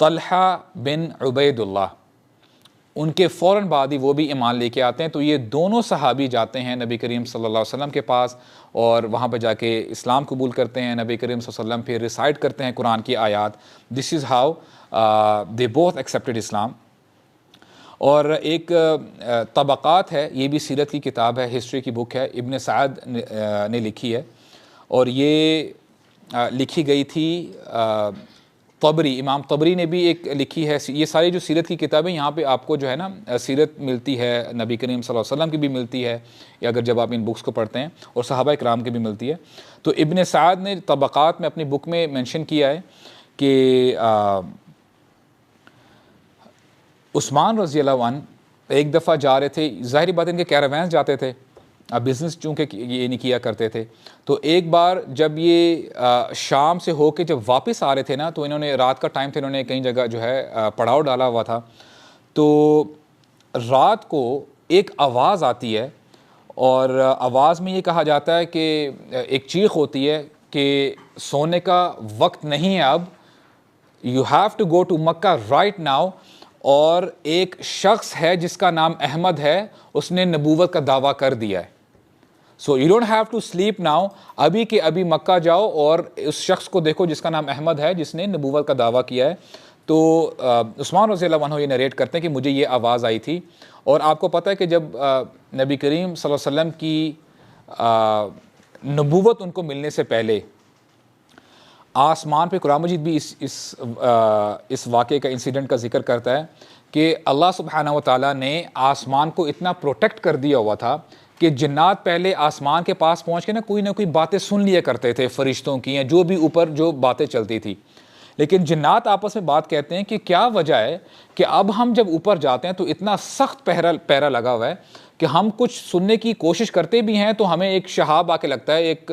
तलहा बिन उबैदुल्लाह, उनके फ़ौरन बाद ही वो भी ईमान लेके आते हैं। तो ये दोनों सहाबी जाते हैं नबी करीम सल्लल्लाहु अलैहि वसल्लम के पास और वहाँ पर जाके इस्लाम कबूल करते हैं। नबी करीम सल्लल्लाहु अलैहि वसल्लम फिर रिसाइट करते हैं कुरान की आयात। This is how they both accepted Islam. और एक तबक़ात है, ये भी सीरत की किताब है, हिस्ट्री की बुक है, इब्न साद ने लिखी है और ये लिखी गई थी तबरी, इमाम तबरी ने भी एक लिखी है। ये सारी जो सीरत की किताबें, यहाँ पे आपको जो है ना सीरत मिलती है, नबी करीम सल्लल्लाहु अलैहि वसल्लम की भी मिलती है, या अगर जब आप इन बुक्स को पढ़ते हैं, और सहाबा इकराम की भी मिलती है। तो इब्न साद ने तबक़ात में अपनी बुक में मेंशन किया है कि उस्मान रज़ियल्लाहु अन्हु एक दफ़ा जा रहे थे, ज़ाहिर बात इनके कैरावैंस जाते थे, बिज़नेस चूँकि ये नहीं किया करते थे। तो एक बार जब ये शाम से होके जब वापस आ रहे थे ना, तो इन्होंने, रात का टाइम था, इन्होंने कई जगह जो है पड़ाव डाला हुआ था। तो रात को एक आवाज़ आती है और आवाज़ में ये कहा जाता है कि एक चीख होती है कि सोने का वक्त नहीं है अब, you have to go to Mecca right now. और एक शख्स है जिसका नाम अहमद है, उसने नबूवत का दावा कर दिया है। So you don't have to sleep now, अभी के अभी मक्का जाओ और उस शख्स को देखो जिसका नाम अहमद है, जिसने नबूवत का दावा किया है। तो उस्मान रज़ियल्लाहु अन्हु ये नरेट करते हैं कि मुझे ये आवाज़ आई थी। और आपको पता है कि जब नबी करीम सल्लल्लाहु अलैहि वसल्लम की नबूवत उनको मिलने से पहले आसमान पे, कुरान मजीद भी इस वाक़े का, इंसिडेंट का जिक्र करता है कि अल्लाह सुब्हानहू व तआला ने आसमान को इतना प्रोटेक्ट कर दिया हुआ था कि जिन्नात पहले आसमान के पास पहुँच के ना कोई बातें सुन लिया करते थे फरिश्तों की, या जो भी ऊपर जो बातें चलती थी। लेकिन जिन्नात आपस में बात कहते हैं कि क्या वजह है कि अब हम जब ऊपर जाते हैं तो इतना सख्त पहरा लगा हुआ है कि हम कुछ सुनने की कोशिश करते भी हैं तो हमें एक शहाब आके लगता है, एक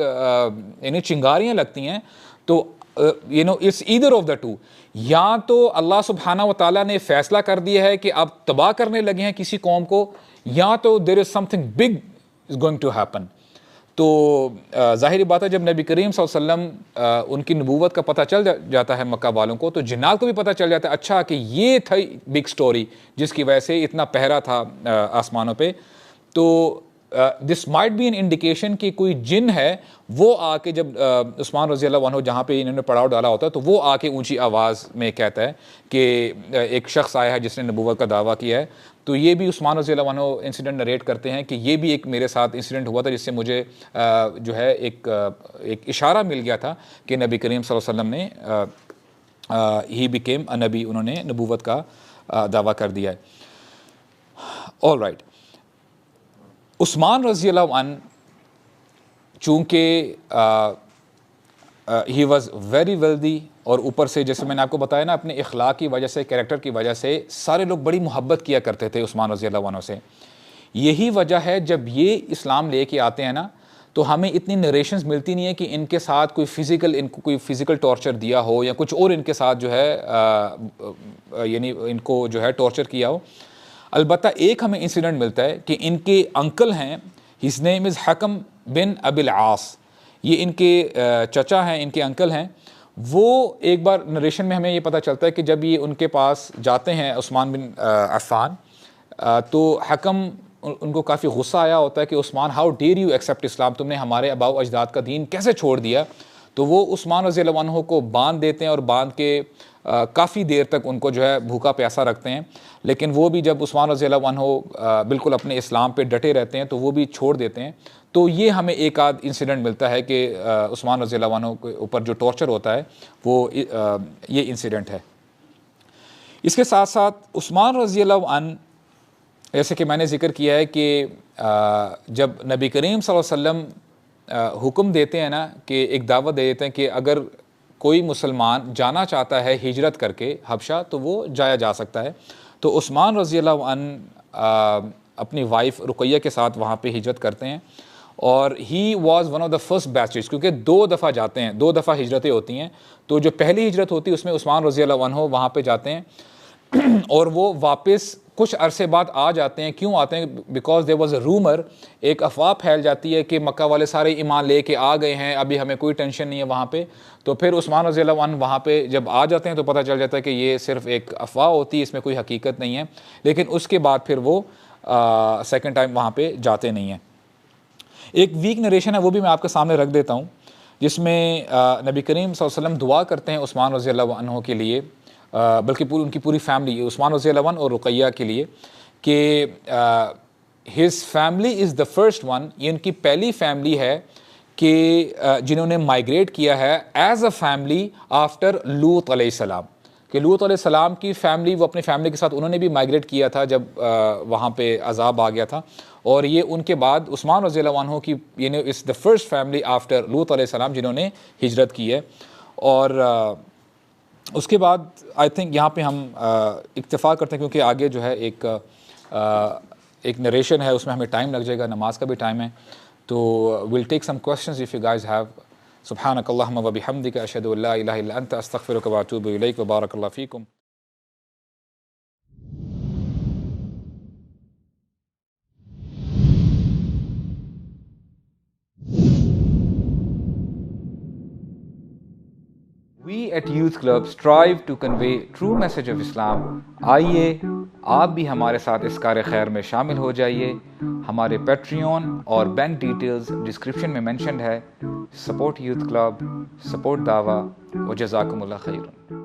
यानी चिंगारियाँ लगती हैं। तो it's either of the two, या तो अल्लाह सुब्हाना व ताला ने फैसला कर दिया है कि अब तबाह करने लगे हैं किसी कौम को, या तो there is something big is going to happen. तो ज़ाहिर बात है जब नबी करीम सल्लल्लाहु अलैहि वसल्लम उनकी नबूवत का पता चल जाता है मक्का वालों को, तो जिन्नात को भी पता चल जाता है अच्छा कि ये थी बिग स्टोरी जिसकी वजह से इतना पहरा था आसमानों पे। तो this might be an indication कि कोई जिन है वो आके जब उस्मान रज़ी अल्लाह अन्हु जहाँ पे इन्होंने पड़ाव डाला होता है तो वो आके ऊंची आवाज़ में कहता है कि एक शख्स आया है जिसने नबूवत का दावा किया है। तो ये भी उस्मान रज़ी अल्लाह अन्हु इंसिडेंट नरेट करते हैं कि ये भी एक मेरे साथ इंसिडेंट हुआ था जिससे मुझे जो है एक इशारा मिल गया था कि नबी करीम सल्लल्लाहु अलैहि वसल्लम ने ही बिकेम अ नबी, उन्होंने नबूवत का दावा कर दिया है। ऑल राइट, उस्मान रज़ी अल्लाह अन्हु चूँकि ही वॉज़ वेरी वेल्दी और ऊपर से जैसे मैंने आपको बताया ना अपने इखलाक की वजह से, कैरेक्टर की वजह से सारे लोग बड़ी मोहब्बत किया करते थे उस्मान रज़ी अल्लाह अन्हु से। यही वजह है जब ये इस्लाम लेके आते हैं ना तो हमें इतनी नरेशंस मिलती नहीं है कि इनके साथ कोई फ़िज़िकल टॉर्चर दिया हो या कुछ और इनके साथ जो है यानी इनको जो है टॉर्चर किया हो। अलबत्ता एक हमें इंसिडेंट मिलता है कि इनके अंकल हैं, हिज नेम इज़ हकम बिन अबिल आस, ये इनके चचा हैं, इनके अंकल हैं। वो एक बार नरेशन में हमें ये पता चलता है कि जब ये उनके पास जाते हैं उस्मान बिन अफ़ान, तो हकम उनको काफ़ी गुस्सा आया होता है कि Usman how dare you accept Islam, तुमने हमारे आबाओ अजदाद का दीन कैसे छोड़ दिया। तो वो उस्मान रज़ी अल्लाह अन्हु को बांध देते हैं और बांध के काफ़ी देर तक उनको जो है भूखा प्यासा रखते हैं। लेकिन वो भी जब उस्मान रज़ी अल्लाह अन्हु बिल्कुल अपने इस्लाम पे डटे रहते हैं तो वो भी छोड़ देते हैं। तो ये हमें एक आध इंसिडेंट मिलता है कि उस्मान रज़ी अल्लाह अन्हु के ऊपर जो टॉर्चर होता है वो ये इंसिडेंट है। इसके साथ साथ उस्मान रज़ी अल्लाह अन्हु, जैसे कि मैंने ज़िक्र किया है कि जब नबी करीम सल्लल्लाहु अलैहि वसल्लम हुक्म देते हैं ना कि एक दावत दे देते हैं कि अगर कोई मुसलमान जाना चाहता है हिजरत करके हबशा तो वो जाया जा सकता है। तो उस्मान रज़ी अल्लाह अन्हु अपनी वाइफ रुक़ैया के साथ वहाँ पे हिजरत करते हैं और he was one of the first batches, क्योंकि 2 दफ़ा जाते हैं, 2 दफ़ा हिजरतें होती हैं। तो जो पहली हिजरत होती है उसमें उस्मान रज़ी अल्लाह अन्हु वहाँ पे जाते हैं और वो वापस कुछ अरसे बाद आ जाते हैं। क्यों आते हैं? Because there was a rumour, एक अफवाह फैल जाती है कि मक्का वाले सारे ईमान लेके आ गए हैं, अभी हमें कोई टेंशन नहीं है वहाँ पे। तो फिर उस्मान रज़ी अल्लाह अन्हु वहाँ पे जब आ जाते हैं तो पता चल जाता है कि ये सिर्फ एक अफवाह होती है, इसमें कोई हकीकत नहीं है। लेकिन उसके बाद फिर वो सेकेंड टाइम वहाँ पे जाते नहीं हैं। एक वीक नरेशन है वो भी मैं आपके सामने रख देता हूँ, जिसमें नबी करीम सल्लल्लाहु अलैहि वसल्लम दुआ करते हैं उस्मान रज़ी अल्लाह अन्हु के लिए, बल्कि उनकी पूरी फैमिली, उस्मान रज़ी अल्लाह अन्हु और रुक़ैया के लिए, कि his family is the first one, ये उनकी पहली फैमिली है कि जिन्होंने माइग्रेट किया है एज़ अ फैमिली आफ्टर लूत अलैहिस्सलाम, कि लूत अलैहिस्सलाम की फैमिली, वो अपनी फैमिली के साथ उन्होंने भी माइग्रेट किया था जब वहाँ पे अज़ाब आ गया था। और ये उनके बाद उस्मान रज़ी अल्लाह अन्हु की is the first family after लूत अलैहिस्सलाम जिन्होंने हिजरत की है। और उसके बाद आई थिंक यहाँ पे हम इक्तफ़ा करते हैं, क्योंकि आगे जो है एक नरेशन है, उसमें हमें टाइम लग जाएगा, नमाज का भी टाइम है। तो will take some questions if you guys have. सुब्हानकल्लाहुम्मा व बिहम्दिका अशहदु अल्ला इलाहा इल्ला अंता अस्तगफिरुका व अतूबु इलैक व बारकल्लाहु फ़ीकुम। We at Youth Club strive to convey true message of Islam. आइए आप भी हमारे साथ इस कार खैर में शामिल हो जाइए। हमारे पैट्रियन और बैंक डिटेल्स डिस्क्रिप्शन में मेंशन्ड है। सपोर्ट यूथ क्लब, सपोर्ट दावा व जज़ाकुमुल्लाह खैरन।